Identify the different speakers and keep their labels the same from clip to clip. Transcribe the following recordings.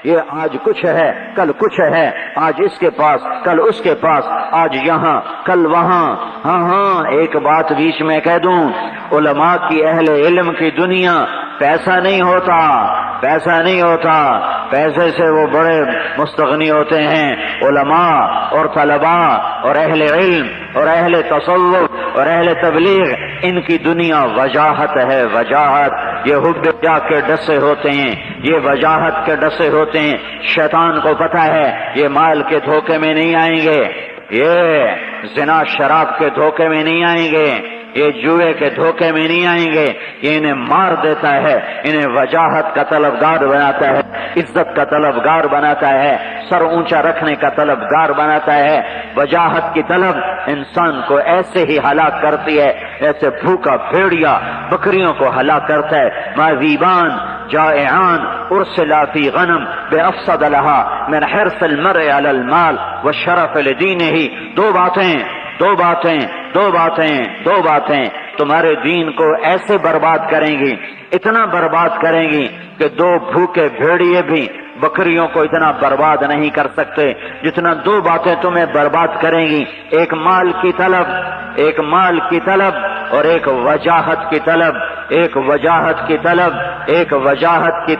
Speaker 1: یہ آج کچھ ہے کل کچھ ہے، آج اس کے پاس کل اس کے پاس، آج یہاں کل وہاں۔ ہاں ایک بات بیچ میں کہہ دوں، علماء کی اہل علم کی دنیا پیسہ نہیں ہوتا، پیسہ نہیں ہوتا، پیسے سے وہ بڑے مستغنی ہوتے ہیں۔ علماء اور طلباء اور اہل علم اور اہل تصوف اور اہل تبلیغ، ان کی دنیا وجاہت ہے، وجاہت۔ یہ حب جا کے ڈسے ہوتے ہیں، یہ وجاہت کے ڈسے ہوتے ہیں۔ شیطان کو پتہ ہے یہ مال کے دھوکے میں نہیں آئیں گے، یہ زنا شراب کے دھوکے میں نہیں آئیں گے، یہ جوئے کے دھوکے میں نہیں آئیں گے۔ یہ انہیں مار دیتا ہے، انہیں وجاہت کا طلبگار بناتا ہے، عزت کا طلبگار بناتا ہے، سر اونچا رکھنے کا طلبگار بناتا ہے۔ وجاہت کی طلب انسان کو ایسے ہی ہلاک کرتی ہے جیسے بھوکا بھیڑیا بکریوں کو ہلاک کرتا ہے۔ ماذیبان جائعان ارسلا فی غنم بافسد لها من حرص المرء علی المال والشرف لدینہ۔ دو باتیں تمہارے دین کو ایسے برباد کریں گی، اتنا برباد کریں گی کہ دو بھوکے بھیڑیے بھی بکریوں کو اتنا برباد نہیں کر سکتے جتنا دو باتیں تمہیں برباد کریں گی، ایک مال کی طلب اور ایک وجاہت کی طلب، ایک وجاہت کی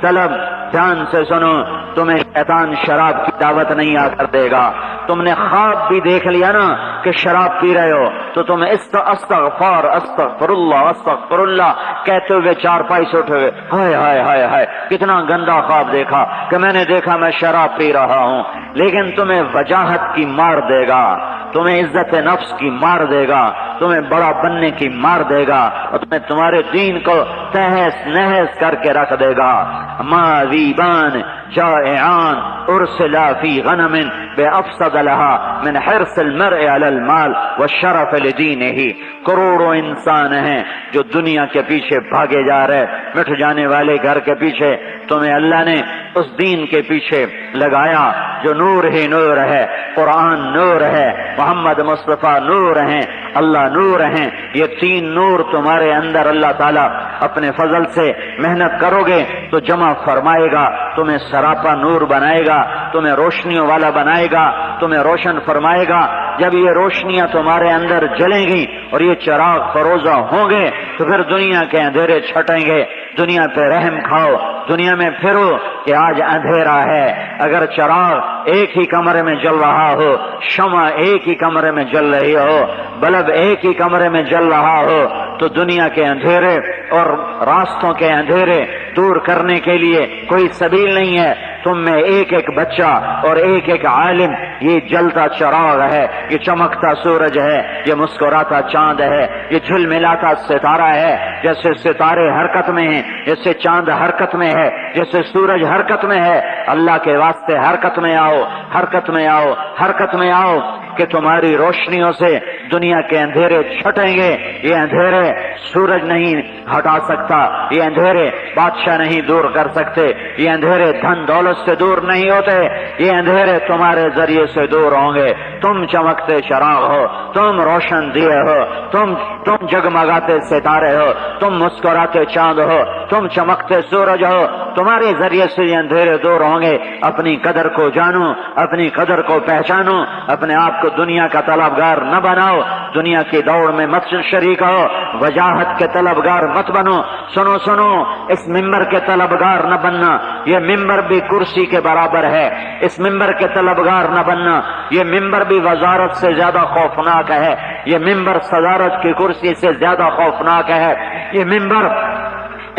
Speaker 1: طلب۔ دھیان سے سنو، تمہیں شیطان شراب کی دعوت نہیں آ کر دے گا۔ تم نے خواب بھی دیکھ لیا نا کہ شراب پی رہے ہو تو تم استغفر اللہ کہتے ہوئے چارپائی سے اٹھے ہوئے، ہائے ہائے ہائے ہائے کتنا گندا خواب دیکھا کہ میں نے دیکھا میں شراب پی رہا ہوں۔ لیکن تمہیں وجاہت کی مار دے گا، تمہیں عزت نفس کی مار دے گا، تمہیں بڑا بننے کی مار دے گا، اور تمہیں تمہارے دین کو تہس نہس کر کے رکھ دے گا۔ ماذیبان جائعان ارسلا فی غنم بافسد لها من حرص المرء علی المال والشرف لدینہ۔ کروڑوں انسان ہیں جو دنیا کے پیچھے بھاگے جا رہے، مٹ جانے والے گھر کے پیچھے۔ تمہیں اللہ نے اس دین کے پیچھے لگایا جو نور ہی نور ہے، قرآن نور ہے، محمد مصطفیٰ نور ہیں، اللہ نور ہیں۔ یہ تین نور تمہارے اندر اللہ تعالیٰ اپنے فضل سے محنت کرو گے تو جمع فرمائے گا، تمہیں سراپا نور بنائے گا، تمہیں روشنیوں والا بنائے گا، تمہیں روشن فرمائے گا۔ جب یہ روشنیاں تمہارے اندر جلیں گی اور یہ چراغ فروزہ ہوں گے تو پھر دنیا کے اندھیرے چھٹیں گے۔ دنیا پہ رحم کھاؤ، دنیا میں پھرو کہ آج اندھیرا ہے۔ اگر چراغ ایک ہی کمرے میں جل رہا ہو، شمع ایک ہی کمرے میں جل رہی ہو، بلب ایک ہی کمرے میں جل رہا ہو، تو دنیا کے اندھیرے اور راستوں کے اندھیرے دور کرنے کے لیے کوئی سبیل نہیں ہے۔ تم میں ایک ایک بچہ اور ایک ایک عالم یہ جلتا چراغ ہے، یہ چمکتا سورج ہے، یہ مسکراتا چاند ہے، یہ جھلملاتا ستارہ ہے۔ جیسے ستارے حرکت میں ہیں، جیسے چاند حرکت میں ہے، جیسے سورج حرکت میں ہے، اللہ کے واسطے حرکت میں آؤ، حرکت میں آؤ، حرکت میں آؤ کہ تمہاری روشنیوں سے دنیا کے اندھیرے چھٹیں گے۔ یہ اندھیرے سورج نہیں ہٹا سکتا، یہ اندھیرے بادشاہ نہیں دور کر سکتے، یہ اندھیرے دھن دولت سے دور نہیں ہوتے، یہ اندھیرے تمہارے ذریعے سے دور ہوں گے۔ تم چمکتے چراغ ہو، تم روشن دیے ہو، تم جگمگاتے ستارے ہو، تم مسکراتے چاند ہو، تم چمکتے سورج ہو، تمہارے ذریعے سے یہ اندھیرے دور ہوں گے۔ اپنی قدر کو جانو، اپنی قدر کو پہچانو، اپنے آپ کو دنیا کا طلبگار نہ بناؤ، دنیا کی دوڑ میں مت شریک ہو، وجاہت کے طلبگار مت بنو۔ سنو اس ممبر کے طلبگار نہ بننا، یہ ممبر بھی کرسی کے برابر ہے، اس ممبر کے طلبگار نہ بننا، یہ ممبر بھی وزارت سے زیادہ خوفناک ہے، یہ ممبر صدارت کی کرسی سے زیادہ خوفناک ہے، یہ ممبر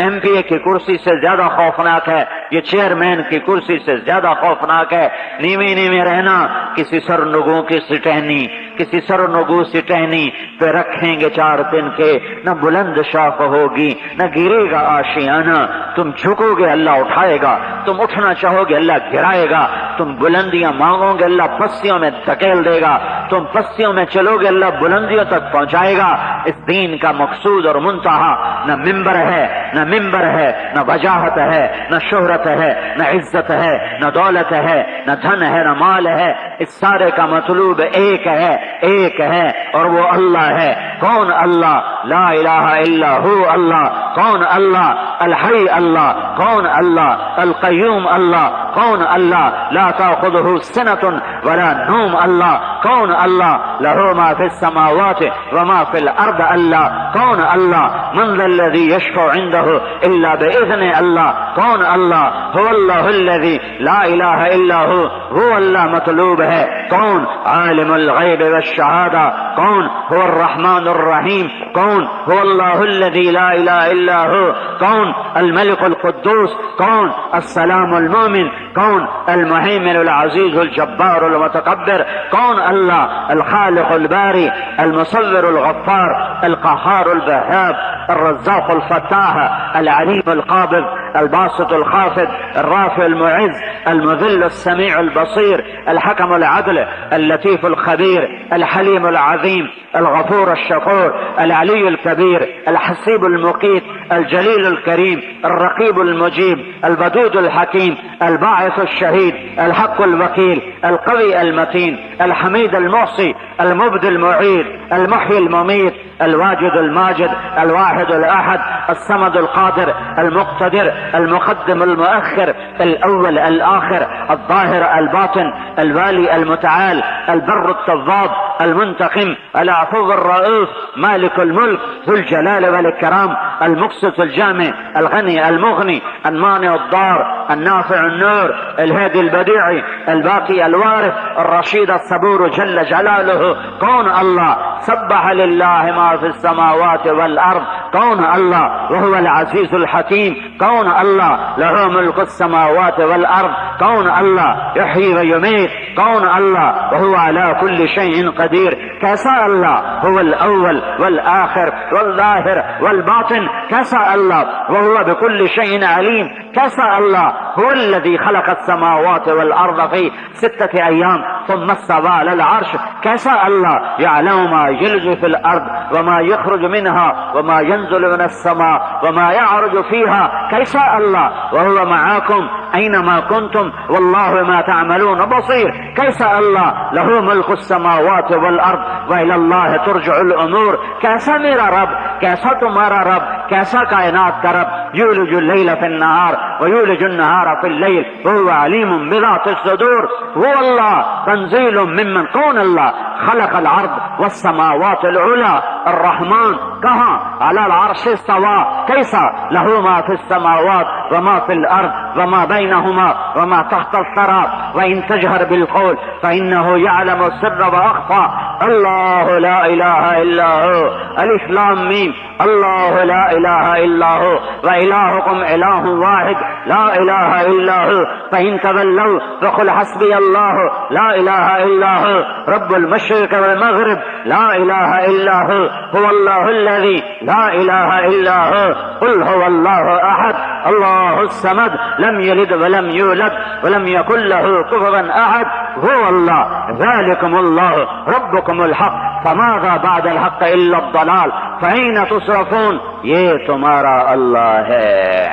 Speaker 1: ایم پی اے کی کرسی سے زیادہ خوفناک ہے، یہ چیئرمین کی کرسی سے زیادہ خوفناک ہے۔ نیوے رہنا، کسی سرنگوں کی سٹہنی، کسی سرنگوں سٹہنی پہ رکھیں گے 4 دن کے، نہ بلند شاخ ہوگی نہ گرے گا آشیانہ۔ تم جھکو گے اللہ اٹھائے گا، تم اٹھنا چاہو گے اللہ گرائے گا، تم بلندیاں مانگو گے اللہ پستیوں میں دھکیل دے گا، تم پستیوں میں چلو گے اللہ بلندیوں تک پہنچائے گا۔ اس دین کا مقصود اور منتہا نہ ممبر ہے، نہ وجاہت ہے، نہ شہرت ہے، نہ عزت ہے، نہ دولت ہے، نہ دھن ہے، نہ مال ہے۔ اس سارے کا مطلوب ایک ہے اور وہ اللہ ہے۔ کون اللہ؟ لا الہ الا ہو اللہ کون اللہ الحی اللہ کون اللہ القیوم اللہ کون اللہ لا تأخذه سنة ولا نوم اللہ کون اللہ له ما في السماوات وما في الارض اللہ کون اللہ من ذا الذي يشفع عنده الا باذن اللہ کون اللہ هو اللہ الذي لا الہ الا هو اللہ مطلوب ہے کون عالم الغیب والشہادہ کون هو الرحمن الرحیم کون هو اللہ الذي لا الہ الا هو کون الملك القدوس کون السلام المؤمن کون المهيمن العزيز الجبار المتكبر کون اللہ الخالق الباري المصور الغفار القهار الوهاب الرزاق الفتاح العليم القابض الباسط الخافض الرافع المعز المذل السميع البصير الحكم العدل اللطيف الخبير الحليم العظيم الغفور الشكور العلي الكبير الحسيب المقيت الجليل الكريم الرقيب المجيب الودود الحكيم الباعث الشهيد الحق الوكيل القوي المتين الحميد المحصي المبدي المعيد المحيي المميت الواجد الماجد الواحد الأحد الصمد القادر المقتدر المقدم المؤخر الأول الآخر الظاهر الباطن الوالي المتعال البر التواب المنتقم العفو الرؤوف مالك الملك ذو الجلال والإكرام المقسط الجامع الغني المغني المانع الضار النافع النور الهادي البديع الباقي الوارث الرشيد الصبور جل جلاله كون الله سبح لله ما في السماوات والأرض كون الله وهو العزيز الحكيم كون الله له ملك السماوات والأرض كون الله يحيي ويميت كون الله وهو على كل شيء قدير كسا الله هو الأول والآخر والظاهر والباطن كسا الله وهو بكل شيء عليم كسا الله هو الذي خلق السماوات والأرض في 6 أيام ثم استوى على العرش كسا الله يعلم ما يلج في الأرض وما يخرج منها وما ينزل من السماء وما يعرج فيها كسا الله وهو معاكم أينما كنتم والله ما تعملون بصير كيسا الله له ملك السماوات والأرض وإلى الله ترجع الأمور كيسا میرا رب كيسا تمہارا رب كيسا کائنات کا رب يولج الليل في النهار ويولج النهار في الليل وهو عليم بذات الصدور هو الله تنزيل ممن كون الله خلق الأرض والسماوات العلى الرحمن کہاں على العرش استوى كيسا له ما في السماوات وما في الأرض وما بينهما وما تحت الثرى وإن تجهر بالقول فإنه يعلم السر وأخفى الله لا إله إلا هو ألف لام ميم الله لا إله إلا هو وإلهكم إله واحد لا إله إلا هو فإن تولوا فقل حسبي الله لا إله إلا هو رب المشرق والمغرب لا إله إلا هو هو الله الذي لا إله إلا هو قل هو الله أحد الله الصمد لم يلد ولم يولد ولم يكن له كفوا أحد هو الله ذلكم الله ربكم الحق فماذا بعد الحق إلا الضلال فأين تصرفون یہ تمہارا اللہ ہے.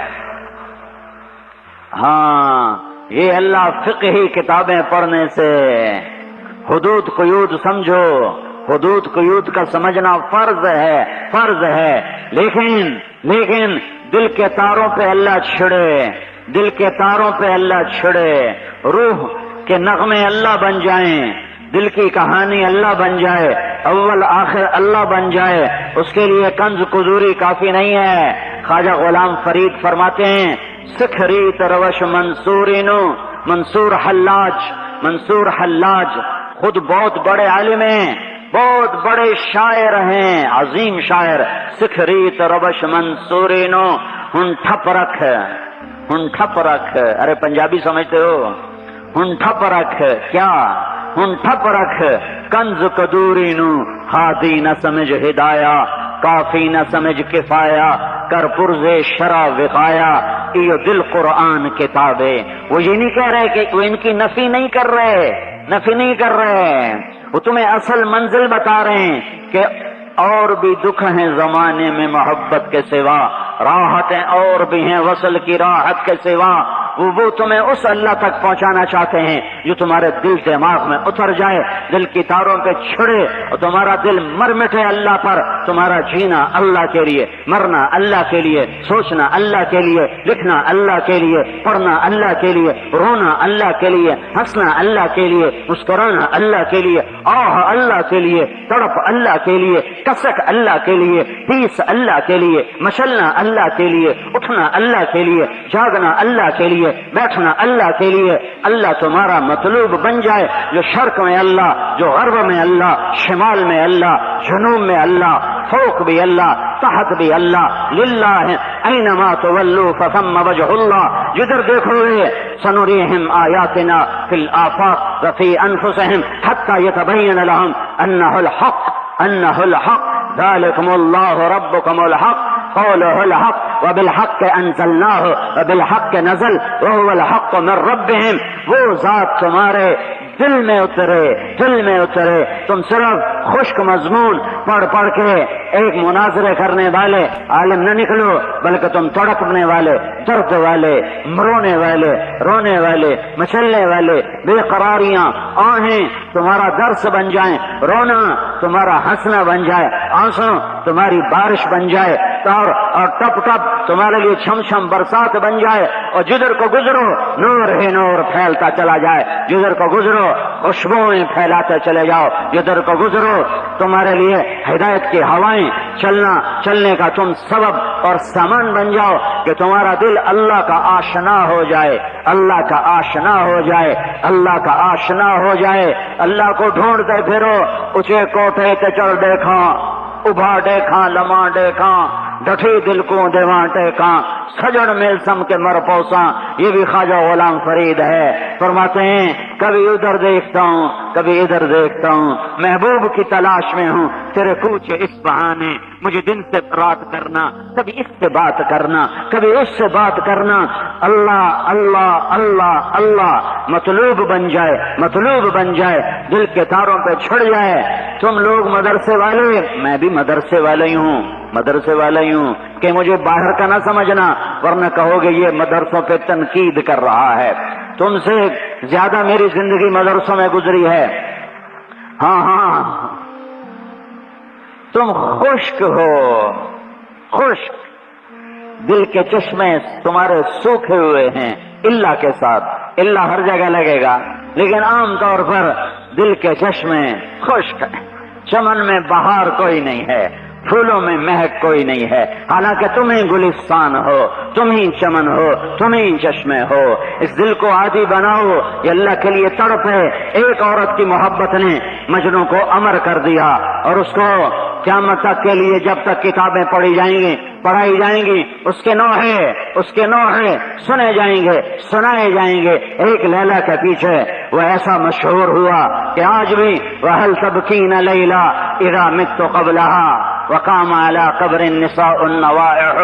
Speaker 1: ہاں یہ اللہ فقہی کتابیں پڑھنے سے حدود قیود سمجھو، حدود قیود کا سمجھنا فرض ہے لیکن دل کے تاروں پہ اللہ چھڑے، دل کے تاروں پہ اللہ چھڑے، روح کے نغمے اللہ بن جائیں، دل کی کہانی اللہ بن جائے، اول آخر اللہ بن جائے، اس کے لیے کنز قدوری کافی نہیں ہے. خواجہ غلام فرید فرماتے ہیں سکھریت روش منصور حلاج خود بہت بڑے عالم ہیں، بہت بڑے شاعر ہیں، عظیم شاعر. سکھریت روش منصورینو ہن ٹھپ رکھ، ارے پنجابی سمجھتے ہو؟ ہن ٹھپ رکھ کیا؟ ہن ٹھپ رکھ کنز قدوری نو، ہادی نہ سمجھ ہدایا، کافی نہ سمجھ کفایا، کر پرز شرع وقایا، یہ دل قرآن کتابیں. وہ یہ نہیں کہہ رہے کہ وہ ان کی نفی نہیں کر رہے، وہ تمہیں اصل منزل بتا رہے ہیں کہ اور بھی دکھ ہیں زمانے میں محبت کے سوا، راحتیں اور بھی ہیں وصل کی راحت کے سوا. وہ تمہیں اس اللہ تک پہنچانا چاہتے ہیں جو تمہارے دل دماغ میں اتر جائے، دل کی تاروں پہ چھڑے اور تمہارا دل مر مٹے اللہ پر، تمہارا جینا اللہ کے لیے، مرنا اللہ کے لیے، سوچنا اللہ کے لیے، لکھنا اللہ کے لیے، پڑھنا اللہ کے لیے، رونا اللہ کے لیے، ہنسنا اللہ کے لیے، مسکرانا اللہ کے لیے، آہ اللہ کے لیے، تڑپ اللہ کے لیے، کسک اللہ کے لیے، پیس اللہ کے لیے، مچلنا اللہ کے لیے، اٹھنا اللہ کے لیے، جاگنا اللہ کے لیے، بیٹھنا اللہ کے لیے۔ اللہ تمہارا مطلوب بن جائے، جو شرق میں اللہ، جو غرب میں اللہ، شمال میں اللہ، جنوب میں اللہ، فوق بھی اللہ، تحت بھی اللہ، للہ اینما تولوا فثم وجہ اللہ، جدھر دیکھو گے سنریہم آیاتنا فی الآفاق وفی انفسہم حتی یتبین لہم انہ الحق ذالکم اللہ ربکم الحق قوله الحق وبالحق انزلناہ وبالحق نزل وهو الحق من ربہم، وہ ذات تمہارے دل میں اترے، تم صرف خشک مضمون پڑھ پڑھ کے ایک مناظرے کرنے والے عالم نہ نکلو، بلکہ تم تڑپنے والے، درد والے، مرونے والے، رونے والے، مچلنے والے، بے قراریاں، آہیں تمہارا درس بن جائیں، رونا تمہارا ہنسنا بن جائے، آنسو تمہاری بارش بن جائے، اور ٹپ ٹپ تمہارے لیے چھم چھم برسات بن جائے، اور جدھر کو گزرو نور ہی نور پھیلتا چلا جائے، جدھر کو گزرو خوشبوئیں پھیلاتے چلے جاؤ، جدھر کو گزرو تمہارے لیے ہدایت کی ہوائیں چلنے کا تم سبب اور سامان بن جاؤ، کہ تمہارا دل اللہ کا آشنا ہو جائے، اللہ کا آشنا ہو جائے، اللہ کا آشنا ہو جائے۔ اللہ کو ڈھونڈتے پھرو، اونچے کوٹھے تے چڑھ دیکھاں، ابھا دیکھاں، لمحہ دیکھاں، ڈٹھی دل کو دیواں ٹیکاں، سجڑ میلسم کے مر پوساں، یہ بھی خواجہ غلام فرید ہے۔ فرماتے ہیں کبھی ادھر دیکھتا ہوں کبھی ادھر دیکھتا ہوں، محبوب کی تلاش میں ہوں، تیرے کوچ اس بہانے، مجھے دن سے رات کرنا، کبھی اس سے بات کرنا کبھی اس سے بات کرنا، اللہ اللہ اللہ اللہ مطلوب بن جائے، دل کے تاروں پہ چھڑ جائے۔ تم لوگ مدرسے والے، میں بھی مدرسے والا ہی ہوں، کہ مجھے باہر کا نہ سمجھنا، ورنہ کہو گے یہ مدرسوں پہ تنقید کر رہا ہے۔ تم سے زیادہ میری زندگی مدرسوں میں گزری ہے۔ ہاں تم خشک ہو، خشک، دل کے چشمے تمہارے سوکھے ہوئے ہیں، اللہ کے ساتھ، اللہ ہر جگہ لگے گا، لیکن عام طور پر دل کے چشمے خشک ہیں۔ چمن میں بہار کوئی نہیں ہے، پھولوں میں مہک کوئی نہیں ہے، حالانکہ تم ہی گلستان ہو، تم ہی چمن ہو، تم ہی چشمے ہو۔ اس دل کو عادی بناؤ، یہ اللہ کے لیے تڑپ ہے۔ ایک عورت کی محبت نے مجنوں کو امر کر دیا، اور اس کو قیامت تک کے لیے جب تک کتابیں پڑھائی جائیں گی اس کے نوحے سنے جائیں گے۔ ایک لیلا کے پیچھے وہ ایسا مشہور ہوا کہ آج بھی وَهَلْ تَبْكِينَ لَيْلَا إِذَا مِتُّ قَبْلَهَا وقام على قبر النساء النوائح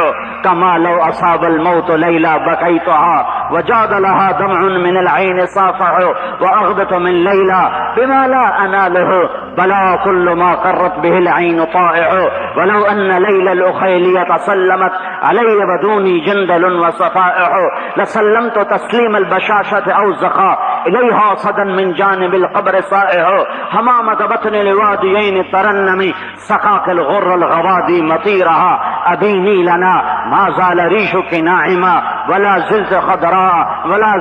Speaker 1: كما لو أصاب الموت ليلى بكيتها وجاد لها دمع من العين صافح وأغدت من ليلى بما لا أناله بلا كل ما قرت به العين طائع ولو أن ليلى الأخيلية سلمت علي بدوني جندل وصفائح لسلمت تسليم البشاشة أو الزخاء إليها صدا من جانب القبر صائح حمامة بطن الواديين ترنمي سقاك الغر الغوادي مطيرها أبيني لنا ما زال ريشك ناعما ولا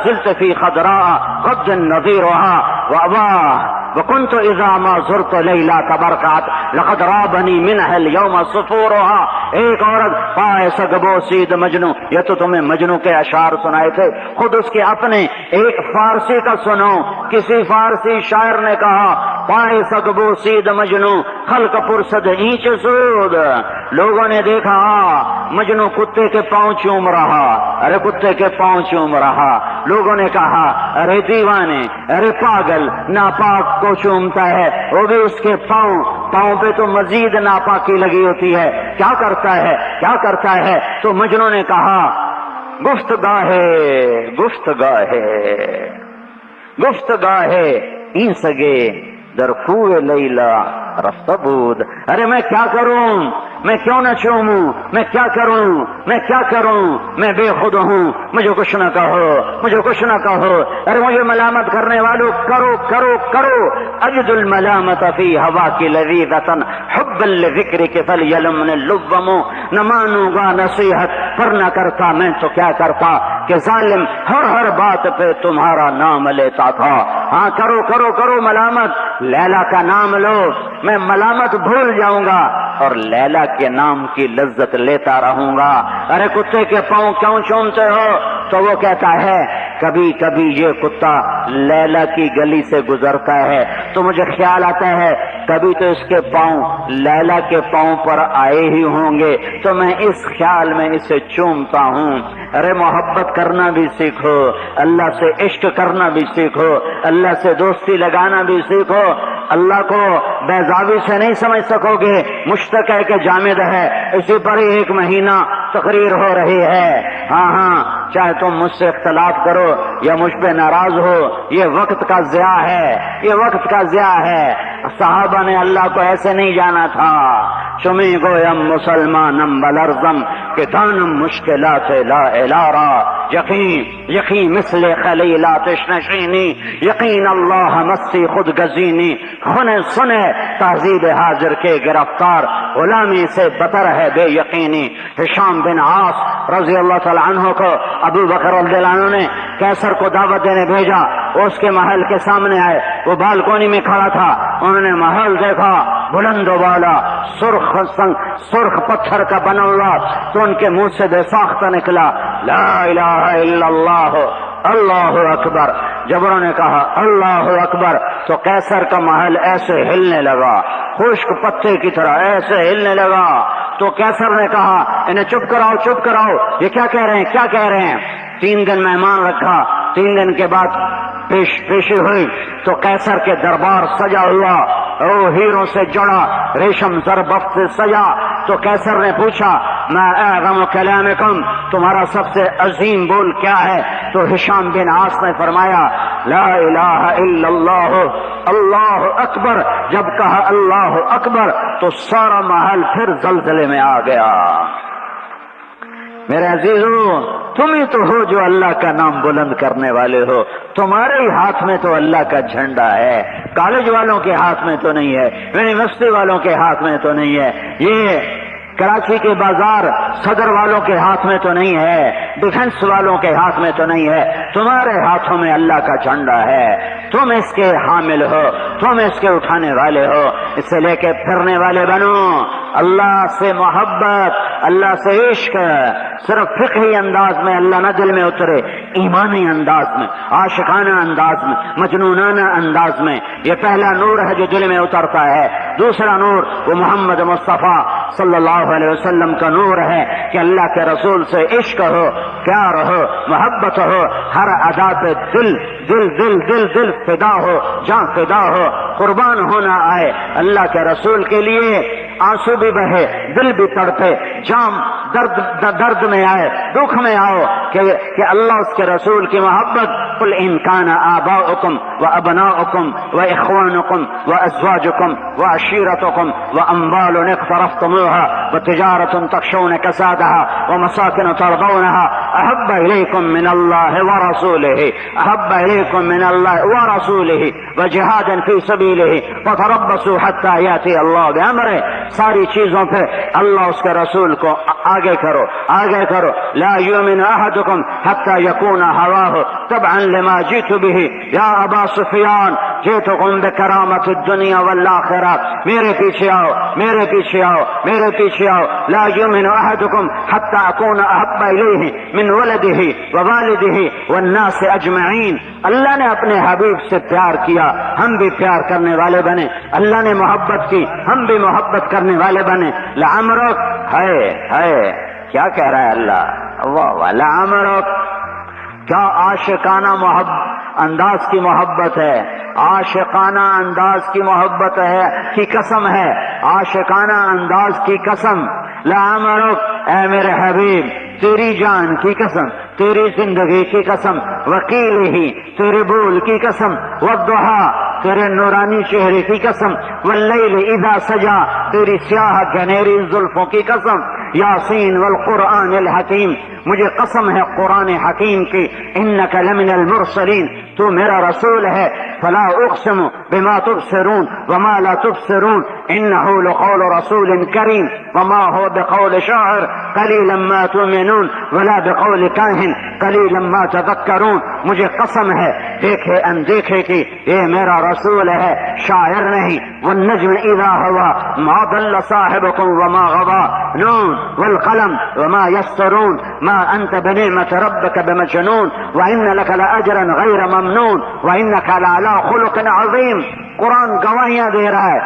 Speaker 1: زلت في خضراء غد نظيرها وكنت إذا ما زرت ليلى تبركعت لقد رابني منها اليوم صفورها۔ ایک عورت پائے سگبو سید مجنو، یہ تو تمہیں مجنو کے اشعار سنائے تھے، خود اس کے اپنے ایک فارسی کا سنو۔ کسی فارسی شاعر نے کہا پائے سگبو سید مجنو خلق پرسد اینچ سود۔ لوگوں نے دیکھا مجنو کتے کے پاؤں چوم رہا، ارے کتے کے پاؤں چوم رہا۔ لوگوں نے کہا ارے دیوانے، ارے پاگل، ناپاک کو چومتا ہے، وہ بھی اس کے پاؤں پہ تو مزید ناپاکی لگی ہوتی ہے، کیا کرتا ہے؟ تو مجنوں نے کہا گفتگاہ این سگے در کوہ لیلا رفت بود. ارے میں کیا کروں، میں کیوں نہ چوموں، میں کیا کروں، میں کیا کروں، میں بے خود ہوں، مجھے کچھ نہ کہو، مجھے کچھ نہ کہو. ارے مجھے ملامت کرنے والوں کرو کرو کرو. اجد الملامت فی ہوا کی لذیذۃ حبا لذکرک فلیلمن اللوم. نہ مانوں گا نصیحت پر نہ کرتا میں تو کیا کرتا کہ ظالم ہر بات پہ تمہارا نام لیتا تھا. ہاں کرو کرو کرو ملامت، لیلا کا نام لو، میں ملامت بھول جاؤں گا اور لیلا کے نام کی لذت لیتا رہوں گا. ارے کتے کے پاؤں کیوں چومتے ہو؟ تو وہ کہتا ہے کبھی کبھی یہ کتا لیلا کی گلی سے گزرتا ہے تو مجھے خیال آتا ہے کبھی تو اس کے پاؤں لیلا کے پاؤں پر آئے ہی ہوں گے تو میں اس خیال میں اسے چومتا ہوں. ارے محبت کرنا بھی سیکھو، اللہ سے عشق کرنا بھی سیکھو، اللہ سے دوستی لگانا بھی سیکھو. اللہ کو بیضاوی سے نہیں سمجھ سکو گے، مشتق ہے کہ جامد ہے، اسی پر ہی 1 مہینہ تقریر ہو رہی ہے. ہاں چاہے تم مجھ سے اختلاف کرو یا مجھ پہ ناراض ہو، یہ وقت کا ضیاع ہے، یہ وقت کا ضیاع ہے. صحابہ نے اللہ کو ایسے نہیں جانا تھا. چمی گویم مسلمانم بلرزم کہ دانم مشکلات لا الارا. یقین مثل خلیلات نشینی، یقین اللہ مسی خود گزینی. سنے تہذیب حاضر کے گرفتار، غلامی سے بتر ہے بے یقینی. ہشام بن عاص رضی اللہ تعالی عنہ کو ابو بکر رضی اللہ عنہ نے کیسر کو دعوت دینے بھیجا. اس کے محل کے سامنے آئے، وہ بالکونی میں کھڑا تھا. انہوں نے محل دیکھا بلند و بالا، سرخ پتھر کا بنا ہوا، تو ان کے منہ سے بے ساختہ نکلا لا الہ الا اللہ، اللہ اکبر. جب انہوں نے کہا اللہ اکبر تو کیسر کا محل ایسے ہلنے لگا، خشک پتے کی طرح ایسے ہلنے لگا. تو کیسر نے کہا انہیں چپ کراؤ چپ کراؤ، یہ کیا کہہ رہے ہیں کیا کہہ رہے ہیں. 3 دن مہمان رکھا. 3 دن کے بعد پیشی ہوئی تو کیسر کے دربار سجا ہوا، وہ ہیروں سے جڑا، ریشم زربفت سے سجا. تو کیسر نے پوچھا ما اعظم کلامکم، تمہارا سب سے عظیم بول کیا ہے؟ تو ہشام بن عاص نے فرمایا لا الہ الا اللہ، اللہ اکبر. جب کہا اللہ اکبر تو سارا محل پھر زلزلے میں آ گیا. میرے عزیزو، تم ہی تو ہو جو اللہ کا نام بلند کرنے والے ہو. تمہارے ہی ہاتھ میں تو اللہ کا جھنڈا ہے، کالج والوں کے ہاتھ میں تو نہیں ہے، یونیورسٹی والوں کے ہاتھ میں تو نہیں ہے، یہ کراچی کے بازار صدر والوں کے ہاتھ میں تو نہیں ہے، ڈیفنس والوں کے ہاتھ میں تو نہیں ہے. تمہارے ہاتھوں میں اللہ کا جھنڈا ہے. تم اس کے حامل ہو، تم اس کے اٹھانے والے ہو، اسے لے کے پھرنے والے بنو. اللہ سے محبت، اللہ سے عشق صرف فقہی انداز میں اللہ نہ دل میں اترے، ایمانی انداز میں، عاشقانہ انداز میں، مجنونانہ انداز میں. یہ پہلا نور ہے جو دل میں اترتا ہے. دوسرا نور وہ محمد مصطفیٰ صلی اللہ علیہ وسلم کا نور ہے کہ اللہ کے رسول سے عشق ہو، پیار ہو، محبت ہو، ہر ادا پہ دل دل دل دل دل فدا ہو، جان فدا ہو، قربان ہونا آئے اللہ کے رسول کے لیے. آنسو بھی بہے، دل بھی تڑپے، جام درد میں آئے، دکھ میں آؤ کہ اللہ اس کے رسول کی محبت. قل ان کان آباؤکم وابناؤکم واخوانکم وازواجکم وعشیرتکم واموال اقترفتموها وتجارة تخشون كسادها ومساكن ترضونها احب الیکم من اللہ ورسولہ، احب الیکم من اللہ ورسولہ وجہاد فی سبیلہ فتربصوا حتی یاتی اللہ بامرہ. ساری چیزوں پہ اللہ اس کے رسول کو آگے کرو، آگے کرو. لا یؤمن احدکم حتی یکون ہواہ تبعا لما جئت به یا ابا سفیان جئتکم بکرامت الدنیا والآخرہ. میرے پیچھے آؤ، میرے پیچھے آؤ، میرے پیچھے آؤ. لا یؤمن احدکم حتی اکون احب الیہ من ولدہ ووالدہ والناس اجمعین. اللہ نے اپنے حبیب سے پیار کیا، ہم بھی پیار کرنے والے بنے. اللہ نے محبت کی، ہم بھی محبت کرنے والے بنے. لعمرک ہے کیا کہہ رہا ہے اللہ؟ واہ، لعمرک کیا عاشقانہ انداز کی محبت ہے، عاشقانہ انداز کی محبت ہے کی قسم ہے، عاشقانہ انداز کی قسم. لعمرک اے میرے حبیب، تیری جان کی قسم، تیری زندگی کی قسم، وکیل ہی تیرے بول کی قسم، والضحا تیرے نورانی چہرے کی قسم، واللیل اذا سجا تیری سیاہ گھنیری زلفوں کی قسم، یاسین والقرآن الحکیم مجھے قسم ہے قرآن حکیم کی، انک لمن المرسلین تو میرا رسول ہے، فلا اقسم بما تبصرون وما لا تبصرون انه لقول رسول کریم وما هو بقول شاعر قلیلا ما تؤمنون ولا بقول کاہن قلیلا ما تذکرون، مجھے قسم ہے دیکھے اندیکھے کی یہ میرا رسول ہے، شاعر نہیں، والنجم اذا ہوا ما ضل صاحبكم وما غوى نون والقلم وما يسطرون ما انت بنعمة ربك بمجنون وان لك لاجرا غير ممنون وانك لعلى خلق عظیم۔ قرآن گواہیاں دے رہا ہے،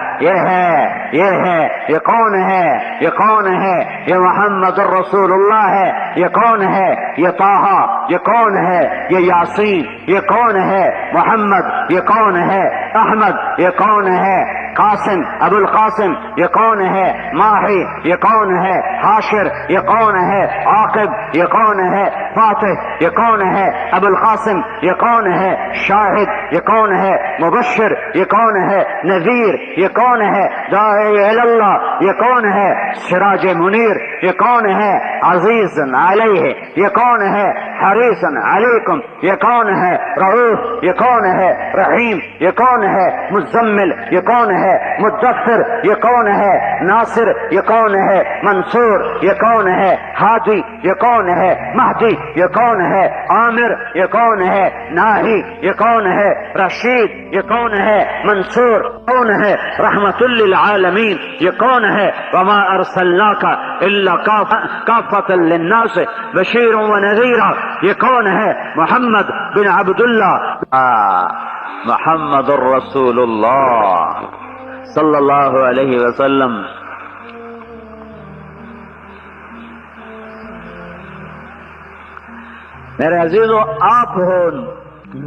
Speaker 1: یہ کون ہے، یہ کون ہے، یہ محمد الرسول اللہ ہے، یہ کون ہے، یہ طٰہٰ، یہ کون ہے، یہ یاسین، یہ کون ہے، محمد یہ کون ہے، احمد یہ کون ہے، قاسم ابو القاسم یہ کون ہے، ماہی یہ کون ہے، حاشر یہ کون ہے، عاقب یہ کون ہے، فاتح یہ کون ہے، ابو القاسم یہ کون ہے، شاہد یہ کون ہے، مبشر یہ کون ہے، نذیر یہ کون ہے، داعی اللہ یہ کون ہے، سراج منیر یہ کون ہے، عزیز علیہ یہ کون ہے، حریص علیکم یہ کون ہے، رؤوف یہ کون ہے، رحیم یہ کون ہے، مزمل یہ کون ہے، مدثر یہ کون ہے، ناصر یہ کون ہے، منصور یہ کون ہے، ہادی یہ کون ہے، مہدی یہ کون ہے، عامر یہ کون ہے، ناہی یہ کون ہے، رشید یہ کون ہے، منصور کون ہے، رحمت للعالمین یہ کون ہے، وما ارسلناک الا کافۃ للناس بشیر ونذیر یہ کون ہے، محمد بن عبداللہ محمد الرسول اللہ صلی اللہ علیہ وسلم۔ میرے عزیزو، آپ ہو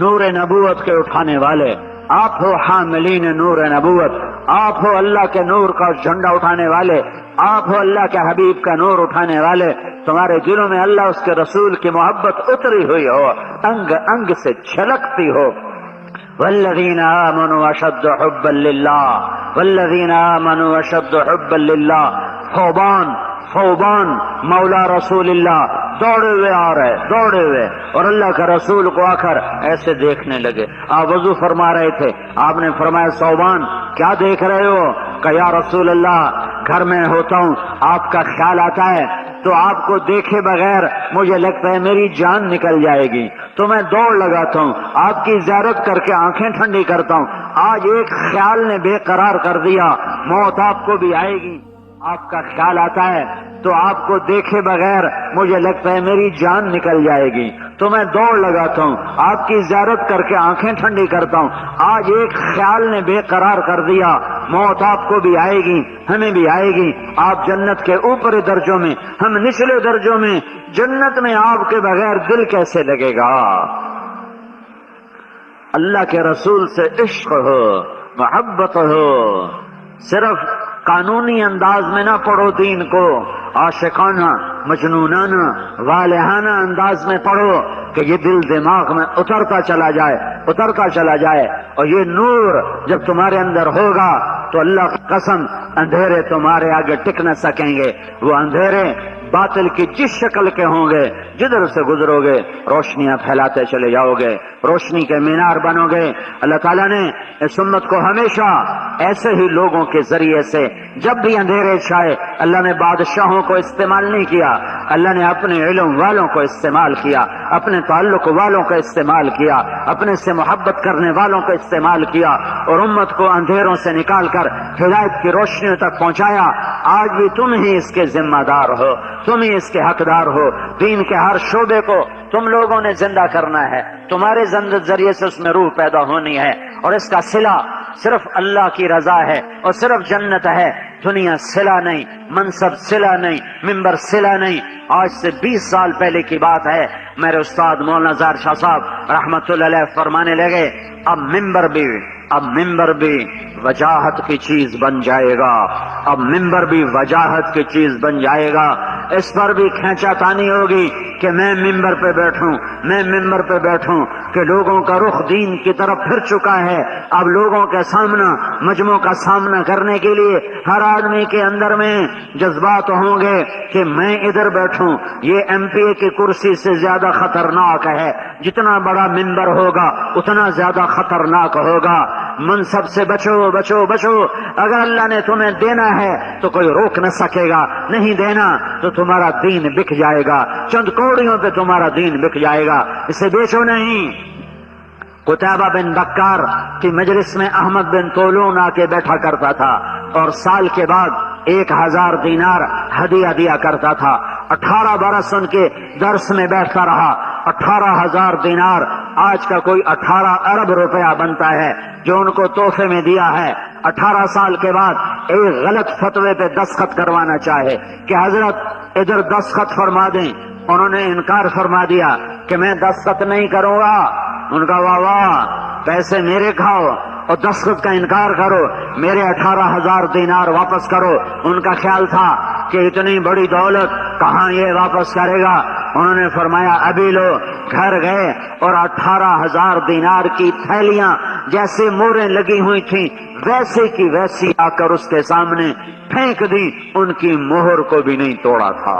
Speaker 1: نور نبوت کے اٹھانے والے، آپ ہو حاملین نور نبوت، آپ ہو اللہ کے نور کا جھنڈا اٹھانے والے، آپ ہو اللہ کے حبیب کا نور اٹھانے والے، تمہارے دلوں میں اللہ اس کے رسول کی محبت اتری ہوئی ہو، انگ انگ سے چھلکتی ہو۔ والذین آمنوا اشد حبا للہ، والذین آمنوا اشد حبا للہ۔ ثوبان مولا رسول اللہ دوڑے ہوئے آ رہے، دوڑے ہوئے، اور اللہ کا رسول کو آ کر ایسے دیکھنے لگے۔ آپ وضو فرما رہے تھے، آپ نے فرمایا ثوبان کیا دیکھ رہے ہو؟ کہ یا رسول اللہ گھر میں ہوتا ہوں، آپ کا خیال آتا ہے تو آپ کو دیکھے بغیر مجھے لگتا ہے میری جان نکل جائے گی، تو میں دوڑ لگاتا ہوں، آپ کی زیارت کر کے آنکھیں ٹھنڈی کرتا ہوں۔ آج ایک خیال نے بے قرار کر دیا، موت آپ کو بھی آئے گی، آپ کا خیال آتا ہے تو آپ کو دیکھے بغیر مجھے لگتا ہے میری جان نکل جائے گی، تو میں دوڑ لگاتا ہوں، آپ کی زیارت کر کے آنکھیں ٹھنڈی کرتا ہوں۔ آج ایک خیال نے بے قرار کر دیا، موت آپ کو بھی آئے گی، ہمیں بھی آئے گی۔ آپ جنت کے اوپری درجوں میں، ہم نچلے درجوں میں، جنت میں آپ کے بغیر دل کیسے لگے گا؟ اللہ کے رسول سے عشق ہو، محبت ہو، صرف قانونی انداز میں نہ پڑھو دین کو، عاشقانہ، مجنونانہ، والہانہ انداز میں پڑھو کہ یہ دل دماغ میں اترتا چلا جائے، اترتا چلا جائے، اور یہ نور جب تمہارے اندر ہوگا تو اللہ کی قسم اندھیرے تمہارے آگے ٹک نہ سکیں گے۔ وہ اندھیرے باطل کی جس شکل کے ہوں گے، جدھر سے گزرو گے روشنیاں پھیلاتے چلے جاؤ گے، روشنی کے مینار بنو گے۔ اللہ تعالیٰ نے اس امت کو ہمیشہ ایسے ہی لوگوں کے ذریعے سے، جب بھی اندھیرے چھائے، اللہ نے بادشاہوں کو استعمال نہیں کیا، اللہ نے اپنے علم والوں کو استعمال کیا، اپنے تعلق والوں کو استعمال کیا، اپنے سے محبت کرنے والوں کو استعمال کیا، اور امت کو اندھیروں سے نکال کر ہدایت کی روشنیوں تک پہنچایا۔ آج بھی تم ہی اس کے ذمہ دار ہو، تم ہی اس کے حقدار ہو۔ دین کے ہر شعبے کو تم لوگوں نے زندہ کرنا ہے، تمہارے ذریعے سے اس میں روح پیدا ہونی ہے، اور اس کا صلہ صرف اللہ کی رضا ہے اور صرف جنت ہے، دنیا صلہ نہیں، منصب صلہ نہیں، ممبر صلہ نہیں۔ آج سے 20 سال پہلے کی بات ہے، میرے استاد مولانا ظاہر شاہ صاحب رحمت اللہ علیہ فرمانے لگے، اب ممبر بھی وجاہت کی چیز بن جائے گا، اب ممبر بھی وجاہت کی چیز بن جائے گا۔ اس پر بھی کھینچا تانی ہوگی کہ میں ممبر پہ بیٹھوں کہ لوگوں کا رخ دین کی طرف پھر چکا ہے. اب لوگوں کے سامنا مجموع کا سامنا کرنے کے لیے ہر آدمی کے اندر میں جذبات ہوں گے کہ میں ادھر بیٹھوں. یہ ایم پی اے کی کرسی سے زیادہ خطرناک ہے. جتنا بڑا ممبر ہوگا اتنا زیادہ خطرناک ہوگا. منصب سے بچو بچو بچو. اگر اللہ نے تمہیں دینا ہے تو کوئی روک نہ سکے گا, نہیں دینا تو تمہارا دین بک جائے گا. چند کوڑیوں پہ تمہارا دین بک جائے گا, اسے بیچو نہیں. قتیبہ بن بکار کی مجلس میں احمد بن طولون آ کے بیٹھا کرتا تھا اور سال کے بعد 1000 دینار ہدیہ دیا کرتا تھا. 18 برس ان کے درس میں بیٹھتا رہا. 18,000 دینار آج کا کوئی 18 ارب روپیہ بنتا ہے جو ان کو تحفے میں دیا ہے. 18 سال کے بعد ایک غلط فتوے پہ دستخط کروانا چاہے کہ حضرت ادھر دستخط فرما دیں. انہوں نے انکار فرما دیا کہ میں دستخط نہیں کروں گا. ان کا واہ واہ, پیسے میرے کھاؤ اور دستخط کا انکار کرو, میرے 18,000 دینار واپس کرو. ان کا خیال تھا کہ اتنی بڑی دولت کہاں یہ واپس کرے گا. انہوں نے فرمایا ابھی لو. گھر گئے اور 18,000 دینار کی تھیلیاں جیسے موریں لگی ہوئی تھیں ویسے کی ویسی آ کر اس کے سامنے پھینک دی. ان کی مہر کو بھی نہیں توڑا تھا.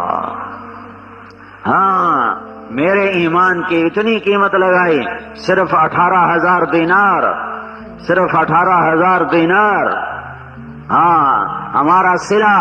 Speaker 1: ہاں, میرے ایمان کی اتنی قیمت لگائی, صرف 18,000 دینار, صرف 18,000 دینار. ہاں, ہمارا صلہ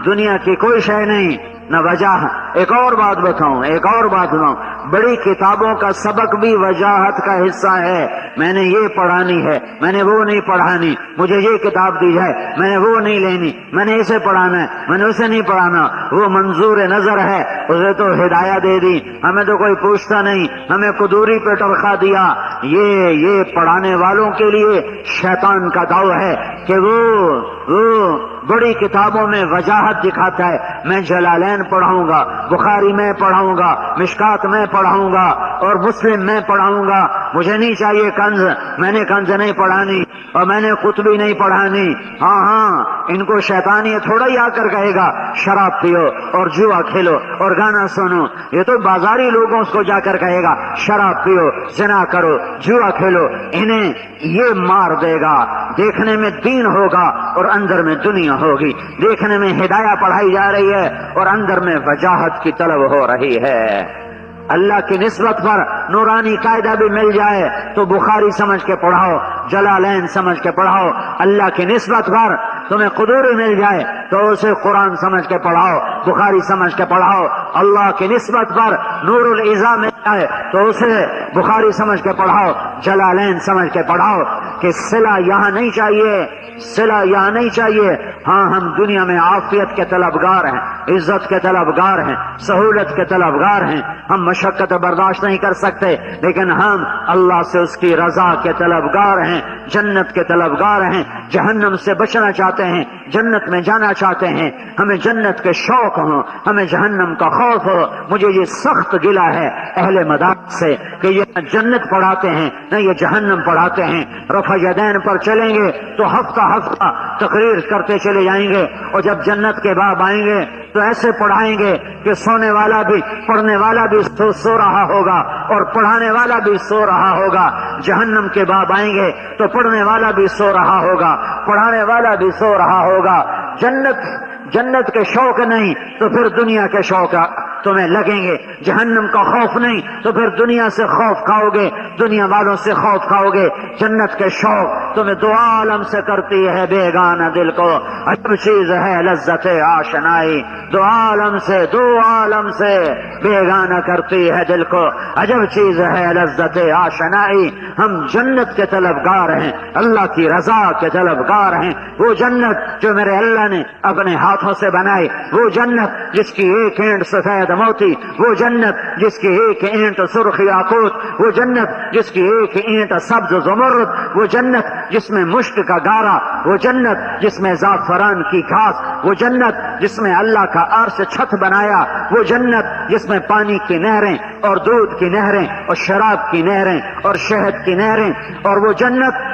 Speaker 1: دنیا کی کوئی شے نہیں نہ وجہ. ایک اور بات بتاؤں, بڑی کتابوں کا سبق بھی وجاہت کا حصہ ہے. میں نے یہ پڑھانی ہے, میں نے وہ نہیں پڑھانی. مجھے یہ کتاب دی جائے, میں نے وہ نہیں لینی. میں نے اسے پڑھانا ہے, میں نے اسے نہیں پڑھانا. وہ منظور نظر ہے, اسے تو ہدایت دے دی, ہمیں تو کوئی پوچھتا نہیں. ہمیں قدوری پہ ٹرخا دیا. یہ پڑھانے والوں کے لیے شیطان کا داؤ ہے کہ وہ بڑی کتابوں میں وجاہت دکھاتا ہے. میں جلالین پڑھاؤں گا, بخاری میں پڑھاؤں گا, مشکات میں پڑھاؤں گا اور مسلم میں پڑھاؤں گا. مجھے نہیں چاہیے کنز, میں نے کنز نہیں پڑھانی اور میں نے قطبی نہیں پڑھانی. ہاں, ان کو شیطان یہ تھوڑا ہی آ کر کہے گا شراب پیو اور جوا کھیلو اور گانا سنو. یہ تو بازاری لوگوں کو جا کر کہے گا شراب پیو, زنا کرو, جوا کھیلو. انہیں یہ مار دے گا. دیکھنے میں دین ہوگا اور اندر میں دنیا ہوگی. دیکھنے میں ہدایت پڑھائی جا رہی ہے اور اندر میں وجاہت کی طلب ہو رہی ہے. اللہ کی نسبت پر نورانی قاعدہ بھی مل جائے تو بخاری سمجھ کے پڑھاؤ, جلالین سمجھ کے پڑھاؤ. اللہ کی نسبت پر تمہیں قدوری مل جائے تو اسے قرآن سمجھ کے پڑھاؤ, بخاری سمجھ کے پڑھاؤ. اللہ کی نسبت پر نور العزا مل جائے تو اسے بخاری سمجھ کے پڑھاؤ, جلالین سمجھ کے پڑھاؤ. کہ صلہ یہاں نہیں چاہیے, صلہ یہاں نہیں چاہیے. ہاں, ہم دنیا میں عافیت کے طلبگار ہیں, عزت کے طلبگار ہیں, سہولت کے طلبگار ہیں. ہم مشقت برداشت نہیں کر سکتے, لیکن ہم اللہ سے اس کی رضا کے طلبگار ہیں, جنت کے طلبگار ہیں. جہنم سے بچنا چاہتے ہیں, جنت میں جانا چاہتے ہیں. ہمیں جنت کے شوق ہو, ہمیں جہنم کا خوف ہو. مجھے یہ سخت گلہ ہے اہل مدارس سے کہ یہ نہ جنت پڑھاتے ہیں نہ یہ جہنم پڑھاتے ہیں. رفع یدین پر چلیں گے تو ہفتہ ہفتہ تقریر کرتے چلے جائیں گے, اور جب جنت کے باب آئیں گے تو ایسے پڑھائیں گے کہ سونے والا بھی, پڑھنے والا بھی سو رہا ہوگا اور پڑھانے والا بھی سو رہا ہوگا. جہنم کے باب آئیں گے تو پڑھنے والا بھی سو رہا ہوگا, پڑھانے والا بھی سو رہا ہوگا. جنت کے شوق نہیں تو پھر دنیا کے شوق تمہیں لگیں گے. جہنم کا خوف نہیں تو پھر دنیا سے خوف کھاؤ گے, دنیا والوں سے خوف کھاؤ گے. جنت کے شوق تمہیں دو عالم سے کرتی ہے بیگانہ دل کو. عجب چیز ہے لذت آشنائی, دو عالم سے بیگانہ کرتی ہے دل کو. عجب چیز ہے لذت آشنائی. ہم جنت کے طلبگار ہیں, اللہ کی رضا کے طلبگار ہیں. وہ جنت جو میرے اللہ نے اپنے ہاتھوں سے بنائی, وہ جنت جس کی ایک اینٹ سفید موتی, وہ جنت جس کی ایک اینٹ سرخ یاقوت, وہ جنت جس کی ایک اینٹ سبز زمرد, وہ جنت جس میں مشک کا گارا, وہ جنت جس میں زعفران کی گھاس, وہ جنت جس میں اللہ کا عرش چھت بنایا, وہ جنت جس میں پانی کی نہریں اور دودھ کی نہریں اور شراب کی نہریں اور شہد کی نہریں, اور وہ جنت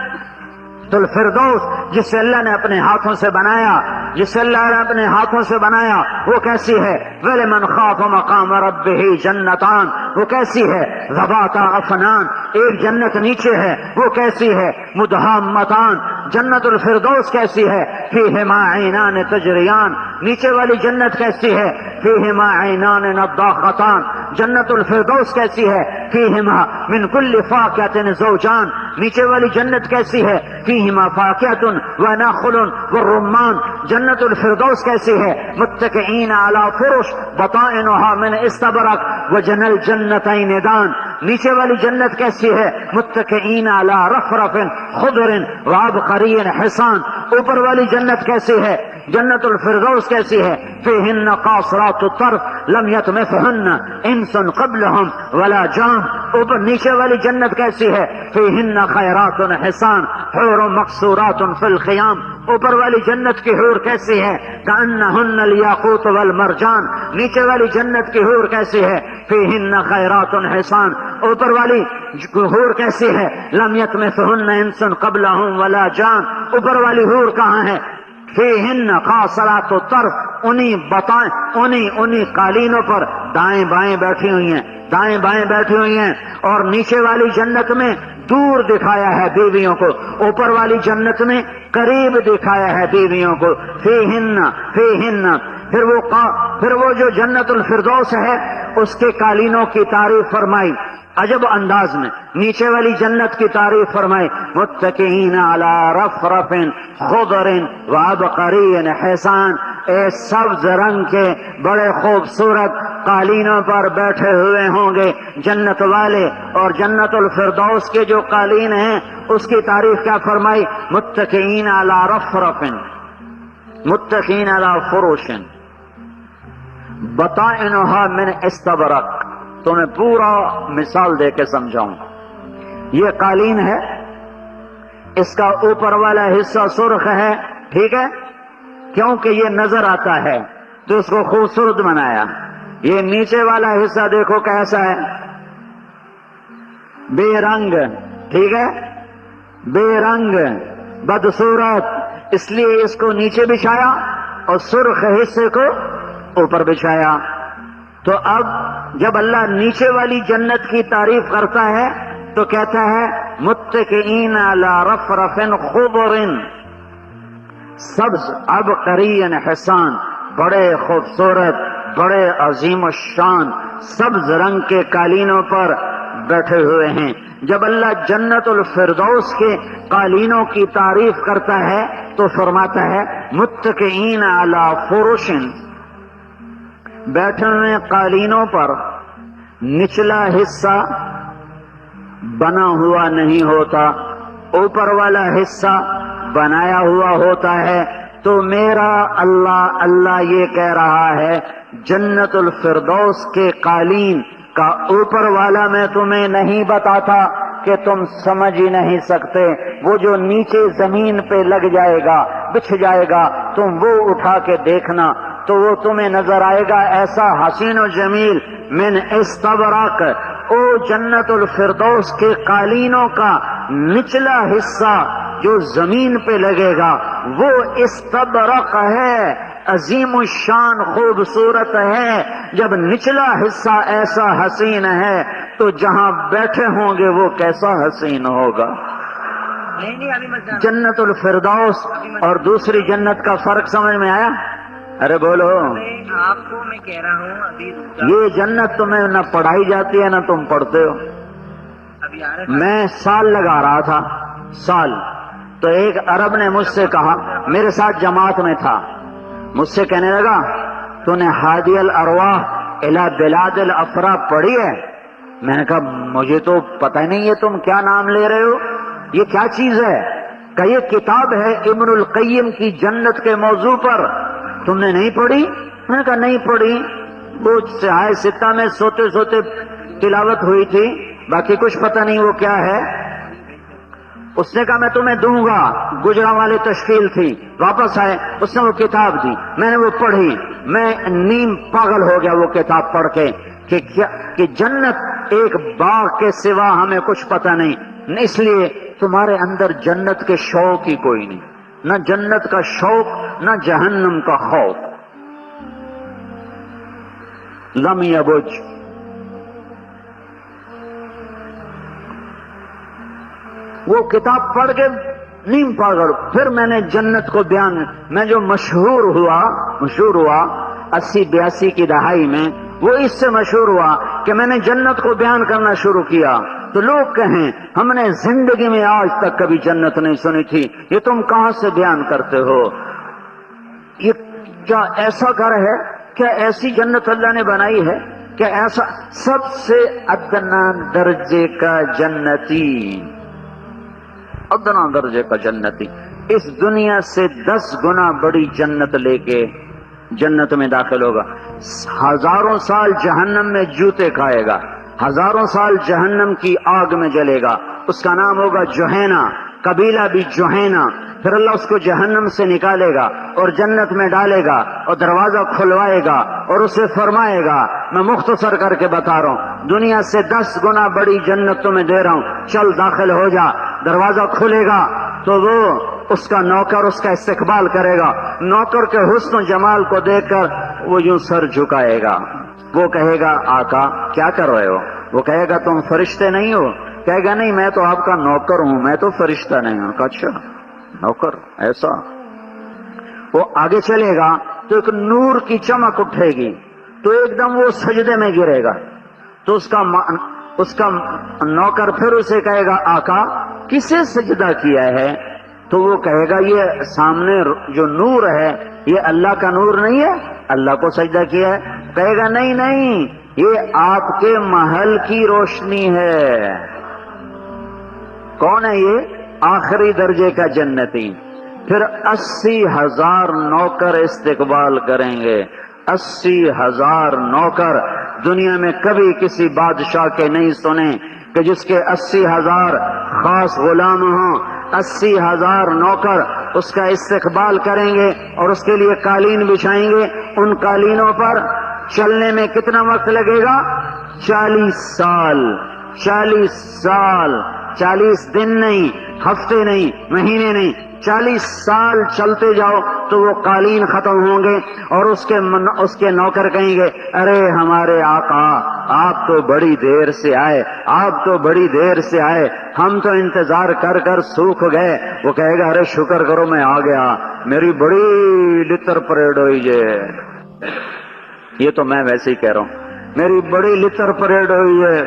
Speaker 1: جنت الفردوس جسے اللہ نے اپنے ہاتھوں سے بنایا، جسے اللہ نے اپنے ہاتھوں سے بنایا، وہ کیسی ہے؟ وَلِمَنْ خَافَ مَقَامَ رَبِّهِ جَنَّتَانِ، وہ کیسی ہے؟ ذَوَاتَا أَفْنَانٍ، ایک جنت نیچے ہے، وہ کیسی ہے؟ مُدْهَامَّتَانِ، جنت الفردوس کیسی ہے؟ فِيهِمَا عَيْنَانِ تَجْرِيَانِ، نیچے والی جنت کیسی ہے؟ فِيهِمَا عَيْنَانِ نَضَّاخَتَانِ، جنت الفردوس کیسی ہے؟ فِيهِمَا مِنْ كُلِّ فَاكِهَةٍ زَوْجَانِ، نیچے والی جنت کیسی ہے؟ فِيهِمَا فَاكِهَةٌ وَنَخْلٌ وَالرُّمَّانُ، جنت الفردوس کیسی ہے؟ متکئین علی فرش بطائنها من استبرق وجنى الجنتین دان، نیچے والی جنت کیسی ہے؟ متکئین علی رفرف خضر وعبقری حسان، اوپر والی جنت کیسی ہے؟ جنت الفردوس کیسی ہے؟ فیہن قاصرات الطرف لم یطمثہن انس قبلہم ولا جان، اوپر نیچے والی جنت کیسی ہے؟ فیہن خیرات حسان حور مقصورات فی الخیام، اوپر والی جنت کی حور کیسی ہے؟ کأنہن الیاقوت والمرجان، نیچے والی جنت کی حور کیسی ہے؟ فیہن خیرات حسان، اوپر والی حور کیسی ہے؟ لم یطمثہن انس قبلہم ولا جان، اوپر والی حور کہاں ہے؟ فیہن قاصرات الطرف، انہی قالینوں پر دائیں بائیں بیٹھی ہوئی ہیں، دائیں بائیں بیٹھی ہوئی ہیں، اور نیچے والی جنت میں دور دکھایا ہے بیویوں کو، اوپر والی جنت میں قریب دکھایا ہے بیویوں کو۔ فیہن پھر وہ جو جنت الفردوس ہے اس کے قالینوں کی تعریف فرمائی عجب انداز میں، نیچے والی جنت کی تعریف فرمائی، متکئین علی رفرف خضر وعبقری حسان، اے سبز رنگ کے بڑے خوبصورت قالینوں پر بیٹھے ہوئے ہوں گے جنت والے۔ اور جنت الفردوس کے جو قالین ہیں اس کی تعریف کیا فرمائی؟ متکئین علی رفرف متکئین علی فروش بطائنها من استبرق، تمہیں پورا مثال دے کے سمجھاؤں۔ یہ قالین ہے، اس کا اوپر والا حصہ سرخ ہے، ٹھیک ہے، کیونکہ یہ نظر آتا ہے تو اس کو خوبصورت بنایا۔ یہ نیچے والا حصہ دیکھو کیسا ہے، بے رنگ، ٹھیک ہے، بے رنگ بدصورت، اس لیے اس کو نیچے بچھایا اور سرخ حصے کو اوپر بچھایا۔ تو اب جب اللہ نیچے والی جنت کی تعریف کرتا ہے تو کہتا ہے متکئین علی رفرف خضر، سبز عبقری حسان، بڑے خوبصورت، بڑے عظیم الشان سبز رنگ کے قالینوں پر بیٹھے ہوئے ہیں۔ جب اللہ جنت الفردوس کے قالینوں کی تعریف کرتا ہے تو فرماتا ہے متکئین علی فرش، بیٹھے ہوئے قالینوں پر نچلا حصہ بنا ہوا نہیں ہوتا، اوپر والا حصہ بنایا ہوا ہوتا ہے۔ تو میرا اللہ یہ کہہ رہا ہے جنت الفردوس کے قالین کا اوپر والا میں تمہیں نہیں بتاتا کہ تم سمجھ ہی نہیں سکتے، وہ جو نیچے زمین پہ لگ جائے گا، بچھ جائے گا، تم وہ اٹھا کے دیکھنا تو وہ تمہیں نظر آئے گا ایسا حسین و جمیل من استبرق۔ او جنت الفردوس کے قالینوں کا نچلا حصہ جو زمین پہ لگے گا وہ استبرق ہے، عظیم الشان خوبصورت ہے۔ جب نچلا حصہ ایسا حسین ہے تو جہاں بیٹھے ہوں گے وہ کیسا حسین ہوگا۔ جنت الفردوس اور دوسری جنت کا فرق سمجھ میں آیا؟ ارے بولو،
Speaker 2: آپ کو میں کہہ رہا ہوں ابھی
Speaker 1: یہ جنت تمہیں نہ پڑھائی جاتی ہے نہ تم پڑھتے ہو۔
Speaker 2: ابھی آ رہے
Speaker 1: میں سال لگا رہا تھا، سال، تو ایک عرب نے مجھ سے کہا، میرے ساتھ جماعت میں تھا، مجھ سے کہنے لگا تو نے ہادی الارواح الی بلاد الافراح پڑھی ہے؟ میں نے کہا مجھے تو پتہ ہی نہیں ہے تم کیا نام لے رہے ہو، یہ کیا چیز ہے؟ کہ یہ کتاب ہے ابن القیم کی جنت کے موضوع پر، تم نے نہیں پڑھی؟ میں نے کہا نہیں پڑھی، وہ سہائے ستہ میں سوتے سوتے تلاوت ہوئی تھی، باقی کچھ پتہ نہیں وہ کیا ہے۔ اس نے کہا میں تمہیں دوں گا، گجرا والے تشکیل تھی، واپس آئے، اس نے وہ کتاب دی، میں نے وہ پڑھی، میں نیم پاگل ہو گیا وہ کتاب پڑھ کے کہ جنت ایک باغ کے سوا ہمیں کچھ پتہ نہیں، اس لیے تمہارے اندر جنت کے شوق ہی کوئی نہیں، نہ جنت کا شوق نہ جہنم کا خوف. لم یبج. وہ کتاب پڑھ کے نیم پاگل. پھر میں نے جنت کو بیان، میں جو مشہور ہوا 80-82 کی دہائی میں، وہ اس سے مشہور ہوا کہ میں نے جنت کو بیان کرنا شروع کیا تو لوگ کہیں ہم نے زندگی میں آج تک کبھی جنت نہیں سنی تھی، یہ تم کہاں سے بیان کرتے ہو؟ یہ کیا ایسا گھر ہے؟ کیا ایسی جنت اللہ نے بنائی ہے؟ کیا ایسا سب سے ادنا درجے کا جنتی، ادنا درجے کا جنتی اس دنیا سے 10 گنا بڑی جنت لے کے جنت میں داخل ہوگا. 1000 سال جہنم میں جوتے کھائے گا، 1000 سال جہنم کی آگ میں جلے گا. اس کا نام ہوگا جوہینا، قبیلہ بھی جوہینا. پھر اللہ اس کو جہنم سے نکالے گا اور جنت میں ڈالے گا اور دروازہ کھلوائے گا اور اسے فرمائے گا، میں مختصر کر کے بتا رہا ہوں، دنیا سے 10 گنا بڑی جنت تمہیں دے رہا ہوں، چل داخل ہو جا. دروازہ کھلے گا تو وہ اس کا نوکر اس کا استقبال کرے گا. نوکر کے حسن و جمال کو دیکھ کر وہ یوں سر جھکائے گا. وہ کہے گا آقا کیا کر رہے ہو؟ وہ کہے گا تم فرشتے نہیں ہو؟ کہے گا نہیں میں تو آپ کا نوکر ہوں، میں تو فرشتہ نہیں ہوں. اچھا نوکر ایسا؟ وہ آگے چلے گا تو ایک نور کی چمک اٹھے گی تو ایک دم وہ سجدے میں گرے گا. تو اس کا نوکر پھر اسے کہے گا آقا کسے سجدہ کیا ہے؟ تو وہ کہے گا یہ سامنے جو نور ہے یہ اللہ کا نور نہیں ہے، اللہ کو سجدہ کیا ہے. کہے گا نہیں نہیں، یہ آپ کے محل کی روشنی ہے. کون ہے یہ؟ آخری درجے کا جنتی. پھر 80,000 نوکر استقبال کریں گے. 80,000 نوکر دنیا میں کبھی کسی بادشاہ کے نہیں سنے کہ جس کے 80,000 خاص غلام ہوں. 80,000 نوکر اس کا استقبال کریں گے اور اس کے لیے قالین بچھائیں گے. ان قالینوں پر چلنے میں کتنا وقت لگے گا؟ 40 سال. 40 سال، 40 دن نہیں، ہفتے نہیں، مہینے نہیں، 40 سال چلتے جاؤ تو وہ قالین ختم ہوں گے اور اس کے نوکر کہیں گے ارے ہمارے آقا آپ تو بڑی دیر سے آئے، آپ تو بڑی دیر سے آئے، ہم تو انتظار کر کر سوکھ گئے. وہ کہے گا ارے شکر کرو میں آ گیا، میری بڑی لتر پریڈ ہوئی یہ تو میں ویسے ہی کہہ رہا ہوں، میری بڑی لتر پریڈ ہوئی ہے،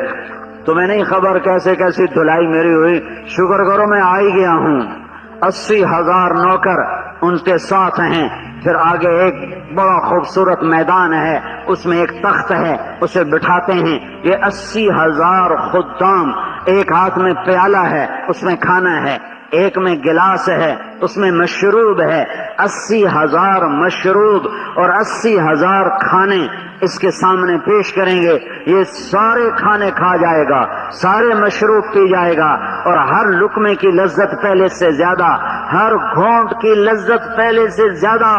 Speaker 1: تمہیں نہیں خبر کیسے کیسی دھلائی میری ہوئی، شکر کرو میں آ ہی گیا ہوں. 80,000 نوکر ان کے ساتھ ہیں. پھر آگے ایک بڑا خوبصورت میدان ہے، اس میں ایک تخت ہے، اسے بٹھاتے ہیں. یہ 80,000 خدام، ایک ہاتھ میں پیالہ ہے اس میں کھانا ہے، ایک میں گلاس ہے اس میں مشروب ہے. 80,000 مشروب اور 80,000 کھانے اس کے سامنے پیش کریں گے. یہ سارے کھانے کھا جائے گا، سارے مشروب پی جائے گا اور ہر لقمے کی لذت پہلے سے زیادہ، ہر گھونٹ کی لذت پہلے سے زیادہ.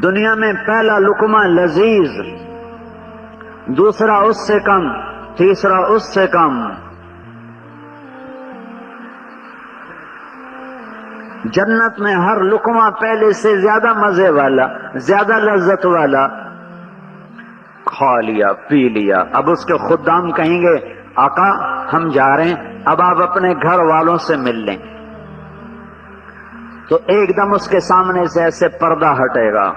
Speaker 1: دنیا میں پہلا لقمہ لذیذ، دوسرا اس سے کم، تیسرا اس سے کم. جنت میں ہر لقمہ پہلے سے زیادہ مزے والا، زیادہ لذت والا. کھا لیا پی لیا. اب اس کے خدام کہیں گے آقا ہم جا رہے ہیں، اب آپ اپنے گھر والوں سے مل لیں. تو ایک دم اس کے سامنے سے ایسے پردہ ہٹے گا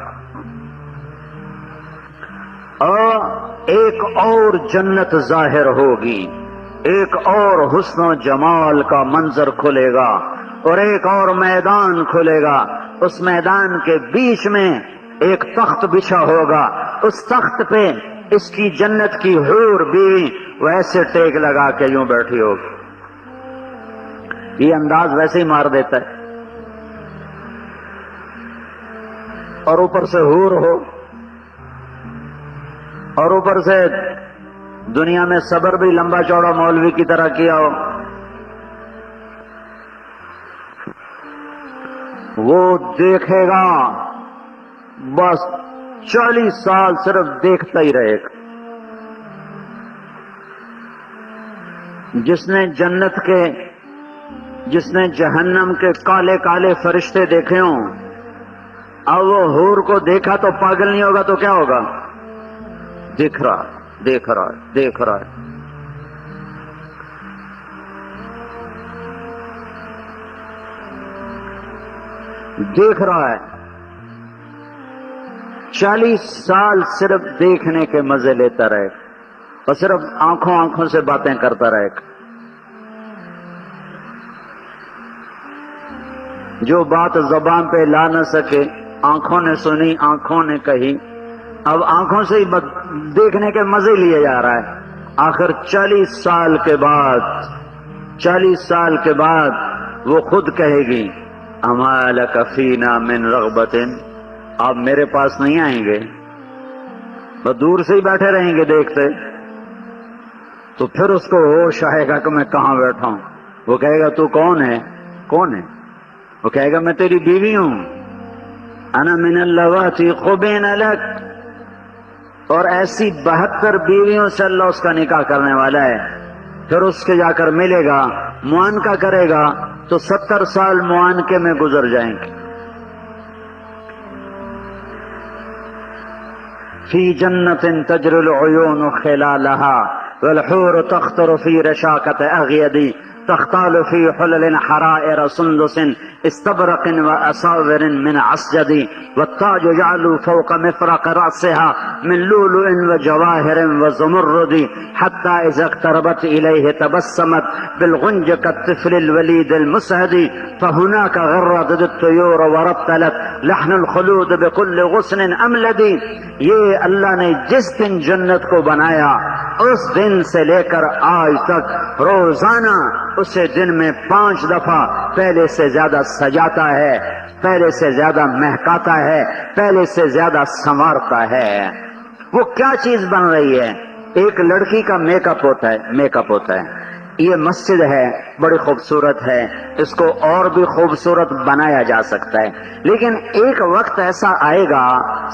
Speaker 1: اور ایک اور جنت ظاہر ہوگی، ایک اور حسن و جمال کا منظر کھلے گا اور ایک اور میدان کھلے گا. اس میدان کے بیچ میں ایک تخت بچھا ہوگا، اس تخت پہ اس کی جنت کی حور بھی ویسے ٹیک لگا کے یوں بیٹھی ہوگی. یہ انداز ویسے ہی مار دیتا ہے. اور اوپر سے حور ہو اور اوپر سے دنیا میں صبر بھی لمبا چوڑا مولوی کی طرح کیا ہو. وہ دیکھے گا بس 40 سال صرف دیکھتا ہی رہے گا. جس نے جہنم کے کالے کالے فرشتے دیکھے ہوں، اب وہ حور کو دیکھا تو پاگل نہیں ہوگا تو کیا ہوگا؟ دیکھ رہا ہے 40 سال صرف دیکھنے کے مزے لیتا رہے اور صرف آنکھوں سے باتیں کرتا رہے. جو بات زبان پہ لا نہ سکے، آنکھوں نے سنی، آنکھوں نے کہی، اب آنکھوں سے ہی دیکھنے کے مزے لیے جا رہا ہے. آخر 40 سال کے بعد وہ خود کہے گی اما لک فینا من رغبت، آپ میرے پاس نہیں آئیں گے، وہ دور سے ہی بیٹھے رہیں گے دیکھتے. تو پھر اس کو ہوش آئے گا کہ میں کہاں بیٹھا ہوں. وہ کہے گا تو کون ہے؟ وہ کہے گا میں تیری بیوی ہوں. انا من اللواتی خبین لک، اور ایسی 72 بیویوں سے اللہ اس کا نکاح کرنے والا ہے. پھر اس کے جا کر ملے گا، معانقہ کرے گا تو 70 سال معانقے میں گزر جائیں گے. فی جنت تجری العیون خلالها والحور تخطر فی رشاکت اغیدی تختال فی حلل حرائر سندس استبرق وأساور من عسجد والتاج يعلو فوق مفرق رأسها من لؤلؤ وجواهر وزمرد حتى إذا اقتربت إليه تبسمت بالغنج كالطفل الوليد المسهد فهناك غردت الطيور ورتلت لحن الخلود بكل غصن أملد. یہ اللہ نے جس دن جنت کو بنایا اس دن سے لے کر آج تک روزانہ اسے دن میں 5 دفعہ پہلے سے زیادہ سجاتا ہے، پہلے سے زیادہ مہکاتا ہے، پہلے سے زیادہ سنوارتا ہے. وہ کیا چیز بن رہی ہے؟ ایک لڑکی کا میک اپ ہوتا ہے. یہ مسجد ہے، بڑی خوبصورت ہے، اس کو اور بھی خوبصورت بنایا جا سکتا ہے، لیکن ایک وقت ایسا آئے گا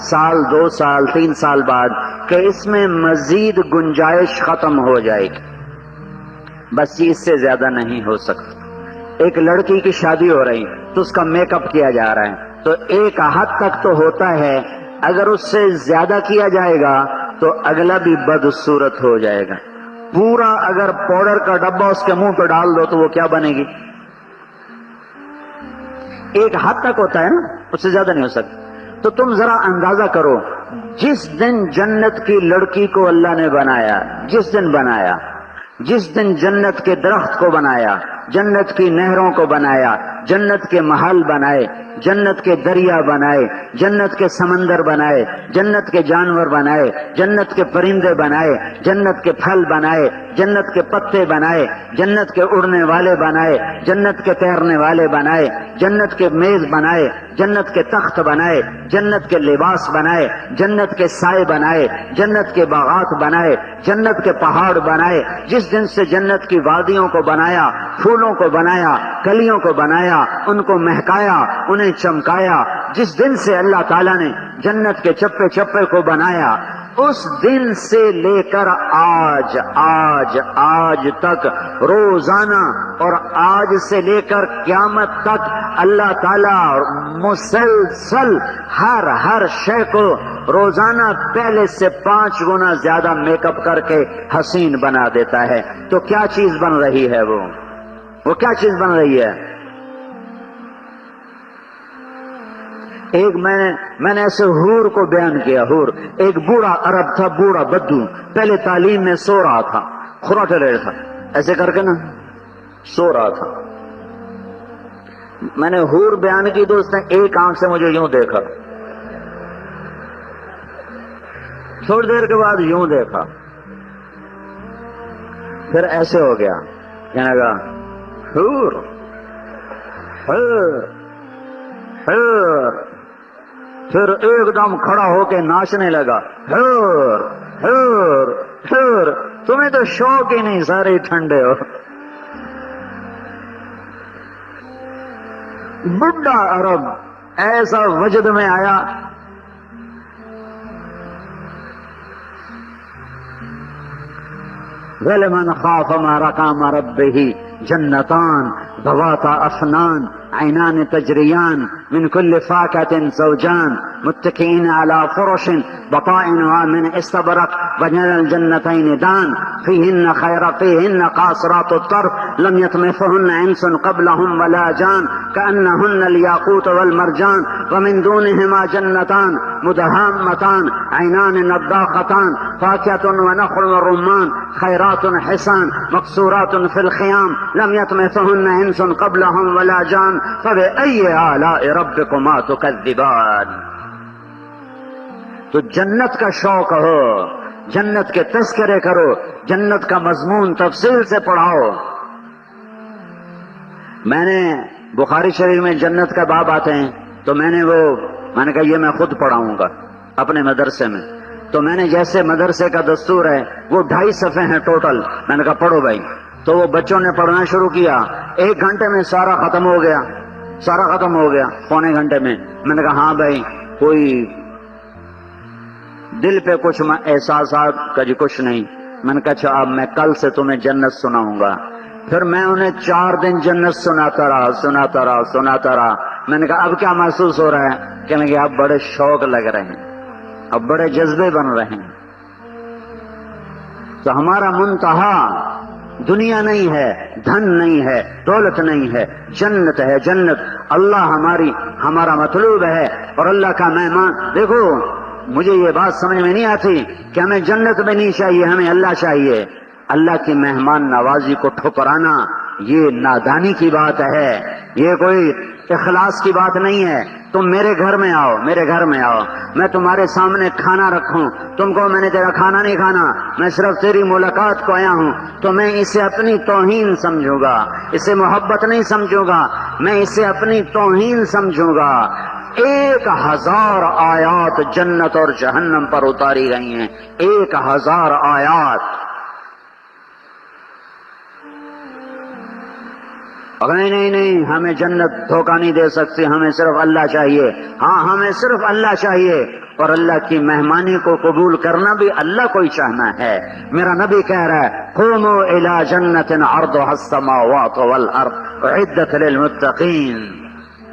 Speaker 1: 1 2 سال 3 سال بعد کہ اس میں مزید گنجائش ختم ہو جائے گی، بس یہ اس سے زیادہ نہیں ہو سکتا. ایک لڑکی کی شادی ہو رہی تو اس کا میک اپ کیا جا رہا ہے تو ایک حد تک تو ہوتا ہے، اگر اس سے زیادہ کیا جائے گا تو اگلا بھی بدصورت ہو جائے گا. پورا اگر پاؤڈر کا ڈبہ اس کے منہ پہ ڈال دو تو وہ کیا بنے گی؟ ایک حد تک ہوتا ہے نا، اس سے زیادہ نہیں ہو سکتا. تو تم ذرا اندازہ کرو، جس دن جنت کی لڑکی کو اللہ نے بنایا، جس دن جنت کے درخت کو بنایا، جنت کی نہروں کو بنایا، جنت کے محل بنائے، جنت کے دریا بنائے، جنت کے سمندر بنائے، جنت کے جانور بنائے، جنت کے پرندے بنائے، جنت کے پھل بنائے، جنت کے پتے بنائے، جنت کے اڑنے والے بنائے، جنت کے تیرنے والے بنائے، جنت کے میز بنائے، جنت کے تخت بنائے، جنت کے لباس بنائے، جنت کے سائے بنائے، جنت کے باغات بنائے، جنت کے پہاڑ بنائے. جس دن سے جنت کی وادیوں کو بنایا، پھولوں کو بنایا، کلیوں کو بنایا، ان کو مہکایا، انہیں چمکایا، جس دن سے اللہ تعالیٰ نے جنت کے چپے چپے کو بنایا، اس دن سے لے کر آج تک روزانہ اور آج سے لے کر قیامت تک اللہ تعالیٰ مسلسل ہر شے کو روزانہ پہلے سے 5 گنا زیادہ میک اپ کر کے حسین بنا دیتا ہے. تو کیا چیز بن رہی ہے؟ وہ کیا چیز بن رہی ہے؟ ایک میں نے ایسے حور کو بیان کیا. حور ایک بوڑھا عرب تھا، بوڑھا بدو، پہلے تعلیم میں سو رہا تھا، خراٹے لے رہا تھا، ایسے کر کے نا سو رہا تھا. میں نے حور بیان کی تو اس نے ایک آنکھ سے مجھے یوں دیکھا، تھوڑی دیر کے بعد یوں دیکھا، پھر ایسے ہو گیا، کہنے لگا حور حور حور، پھر ایک دم کھڑا ہو کے ناچنے لگا، حور حور حور. تمہیں تو شوق ہی نہیں، سارے ٹھنڈے ہو. بڈھا عرب ایسا وجد میں آیا، ولمن خاف مقام ربه جنتان ذواتا أفنان عينان تجريان من كل فاكهة زوجان متكئين على فرش بطائنها من استبرق وجنى الجنتين دان فيهن قاصرات الطرف لم يطمثهن انس قبلهم ولا جان كأنهن الياقوت والمرجان ومن دونهما جنتان مدهامتان عينان نضاختان فاكهة ونخل ورمان خيرات حسان مقصورات في الخيام لم يطمثهن انس قبلهم ولا جان فبأي آلاء ربكما تكذبان. تو جنت کا شوق ہو، جنت کے تذکرے کرو، جنت کا مضمون تفصیل سے پڑھاؤ. میں نے بخاری شریف میں جنت کا باب آتے ہیں تو میں نے کہا یہ میں خود پڑھاؤں گا اپنے مدرسے میں. تو میں نے جیسے مدرسے کا دستور ہے وہ 2.5 صفحے ہیں ٹوٹل، میں نے کہا پڑھو بھائی. تو وہ بچوں نے پڑھنا شروع کیا، 1 گھنٹے میں سارا ختم ہو گیا، پونے گھنٹے میں. میں نے کہا ہاں بھائی کوئی دل پہ کچھ احساسات کا جی کچھ نہیں. میں نے کہا اچھا اب میں کل سے تمہیں جنت سناؤں گا. پھر میں انہیں 4 دن جنت سناتا رہا. میں نے کہا اب کیا محسوس ہو رہا ہے؟ کہنے کہ اب بڑے شوق لگ رہے ہیں، اب بڑے جذبے بن رہے ہیں. تو ہمارا منتہا دنیا نہیں ہے، دھن نہیں ہے، دولت نہیں ہے، جنت ہے. جنت اللہ ہمارا مطلوب ہے اور اللہ کا مہمان. دیکھو مجھے یہ بات سمجھ میں نہیں آتی کہ ہمیں جنت میں نہیں چاہیے، ہمیں اللہ چاہیے. اللہ کی مہمان نوازی کو ٹھکرانا یہ نادانی کی بات ہے، یہ کوئی اخلاص کی بات نہیں ہے. تم میرے گھر میں آؤ، میں تمہارے سامنے کھانا رکھوں، تم کو میں نے تیرا کھانا نہیں کھانا، میں صرف تیری ملاقات کو آیا ہوں، تو میں اسے اپنی توہین سمجھوں گا، اسے محبت نہیں سمجھوں گا، میں اسے اپنی توہین سمجھوں گا. 1000 آیات جنت اور جہنم پر اتاری گئی ہیں، 1000 آیات. نہیں ہمیں جنت دھوکہ نہیں دے سکتی، ہمیں صرف اللہ چاہیے. ہاں ہمیں صرف اللہ چاہیے، اور اللہ کی مہمانی کو قبول کرنا بھی اللہ کو ہی چاہنا ہے. میرا نبی کہہ رہا ہے قوموا الى جنت عرضها السماوات والارض اعدت للمتقین.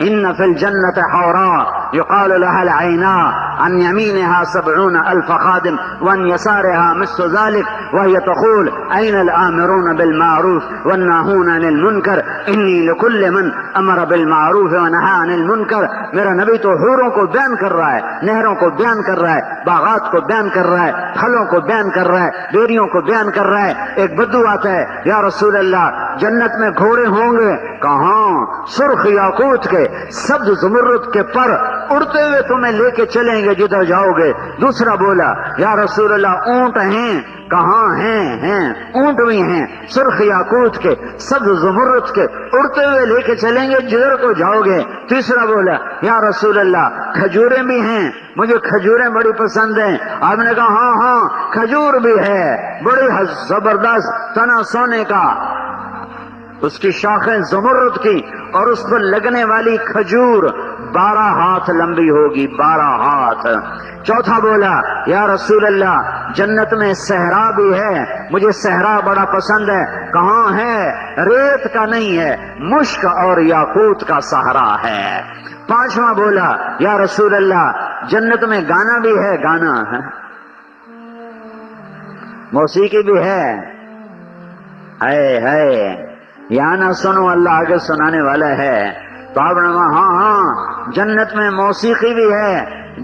Speaker 1: ان في الجنة حوراء يقال لها العيناء عن يمينها 70,000 خادم وعن يسارها مثل ذلك وهي تقول اين الآمرون بالمعروف والناهون عن المنكر اني لكل من امر بالمعروف ونهى عن المنكر. میرا نبی تو حوروں کو بیان کر رہا ہے، نہروں کو بیان کر رہا ہے، باغات کو بیان کر رہا ہے، پھلوں کو بیان کر رہا ہے، بیریوں کو بیان کر رہا ہے. ایک بدو آتا ہے یا رسول اللہ جنت میں گھوڑے ہوں گے؟ کہاں؟ سرخ یاقوت کے، سبز زمرد کے پر اڑتے ہوئے تمہیں لے کے چلیں گے جدھر جاؤ گے. دوسرا بولا یا رسول اللہ اونٹ ہیں؟ کہاں ہیں اونٹ بھی ہیں، سرخ یاقوت کے، سبز زمرد کے، اڑتے ہوئے لے کے چلیں گے جدھر کو جاؤ گے. تیسرا بولا یا رسول اللہ کھجوریں بھی ہیں، مجھے کھجوریں بڑی پسند ہیں. آپ نے کہا ہاں کھجور بھی ہے، بڑی زبردست، تنا سونے کا، اس کی شاخیں زمرد کی، اور اس پر لگنے والی کھجور 12 ہاتھ لمبی ہوگی، 12 ہاتھ. چوتھا بولا یا رسول اللہ جنت میں صحرا بھی ہے، مجھے صحرا بڑا پسند ہے. کہاں ہے؟ ریت کا نہیں ہے، مشک اور یاقوت کا صحرا ہے. پانچواں بولا یا رسول اللہ جنت میں گانا بھی ہے، گانا ہے، موسیقی بھی ہے. یہاں نہ سنو، اللہ آگے سنانے والا ہے. تو آپ نے کہا ہاں جنت میں موسیقی بھی ہے.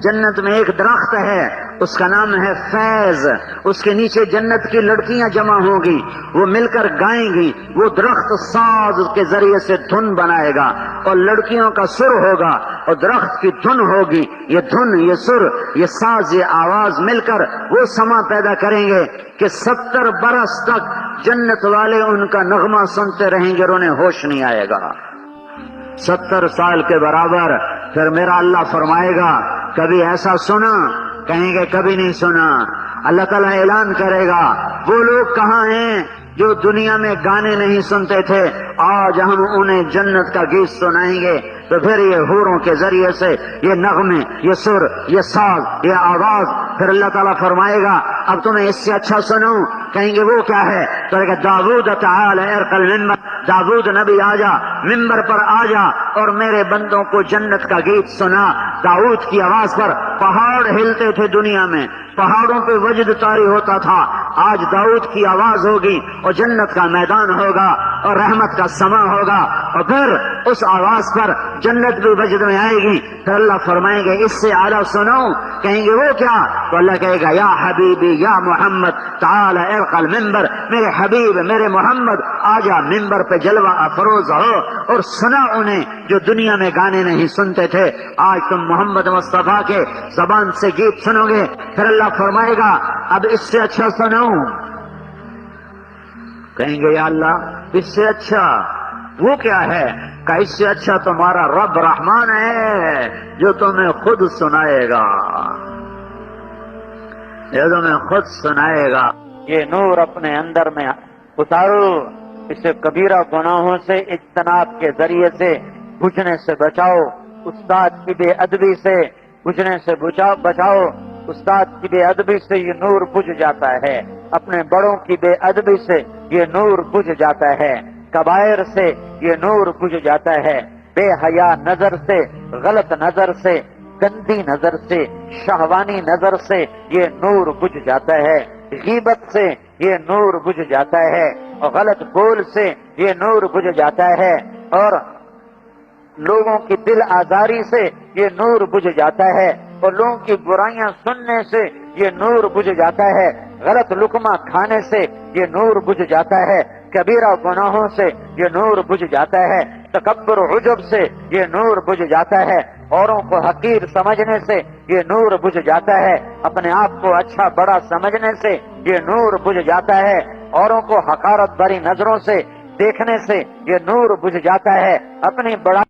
Speaker 1: جنت میں ایک درخت ہے، اس کا نام ہے فیض. اس کے نیچے جنت کی لڑکیاں جمع ہوں گی، وہ مل کر گائیں گی. وہ درخت ساز کے ذریعے سے دھن بنائے گا، اور لڑکیوں کا سر ہوگا اور درخت کی دھن ہوگی. یہ دھن، یہ سر، یہ ساز، یہ آواز مل کر وہ سما پیدا کریں گے کہ 70 برس تک جنت والے ان کا نغمہ سنتے رہیں گے اور انہیں ہوش نہیں آئے گا. 70 سال کے برابر. پھر میرا اللہ فرمائے گا کبھی ایسا سنا؟ کہیں گے کبھی نہیں سنا. اللہ تعالیٰ اعلان کرے گا وہ لوگ کہاں ہیں جو دنیا میں گانے نہیں سنتے تھے آج ہم انہیں جنت کا گیت سنائیں گے. تو پھر یہ حوروں کے ذریعے سے یہ نغمے، یہ سر، یہ ساز، یہ آواز، پھر اللہ تعالیٰ فرمائے گا اب تمہیں اس سے اچھا سنوں. کہیں گے وہ کیا ہے؟ تو کہ داؤد تعالی ارقل ممبر، داؤد نبی آ جا، ممبر پر آ جا اور میرے بندوں کو جنت کا گیت سنا. داؤد کی آواز پر پہاڑ ہلتے تھے دنیا میں، پہاڑوں پہ وجد طاری ہوتا تھا. آج داؤد کی آواز ہوگی اور جنت کا میدان ہوگا اور رحمت کا سما ہوگا اور پھر اس آواز پر جنت بھی وجد میں آئے گی. پھر اللہ فرمائیں گے اس سے اعلیٰ سنو. کہیں گے وہ کیا؟ تو اللہ کہے گا یا حبیبی یا محمد تعال ارقل ممبر، میرے حبیب میرے محمد آجا ممبر پہ جلوہ افروز ہو اور سنا انہیں جو دنیا میں گانے نہیں سنتے تھے. آج تم محمد مصطفیٰ کے زبان سے گیت سنو گے. پھر اللہ فرمائے گا اب اس سے اچھا سنو. کہیں گے یا اللہ اس سے اچھا وہ کیا ہے؟ کہ اس سے اچھا تمہارا رب رحمان ہے جو تمہیں خود سنائے گا، یہ تمہیں خود سنائے گا. یہ نور اپنے اندر میں اتارو، اسے کبیرہ گناہوں سے اجتناب کے ذریعے سے بجھنے سے بچاؤ. استاد کی بے ادبی سے بجھنے سے بچاؤ. استاد کی بے ادبی سے یہ نور بجھ جاتا ہے، اپنے بڑوں کی بے ادبی سے یہ نور بجھ جاتا ہے، کبائر سے یہ نور بجھ جاتا ہے، بے حیا نظر سے، غلط نظر سے، گندی نظر سے، شہوانی نظر سے یہ نور بجھ جاتا ہے، غیبت سے یہ نور بجھ جاتا ہے اور غلط بول سے یہ نور بجھ جاتا ہے اور لوگوں کی دل آزاری سے یہ نور بجھ جاتا ہے اور لوگوں کی برائیاں سننے سے یہ نور بجھ جاتا ہے، غلط لقمہ کھانے سے یہ نور بجھ جاتا ہے، کبیرہ گناہوں سے یہ نور بجھ جاتا ہے، تکبر و عجب سے یہ نور بجھ جاتا ہے، اوروں کو حقیر سمجھنے سے یہ نور بجھ جاتا ہے، اپنے آپ کو اچھا بڑا سمجھنے سے یہ نور بجھ جاتا ہے، اوروں کو حقارت بری نظروں سے دیکھنے سے یہ نور بجھ جاتا ہے، اپنی بڑا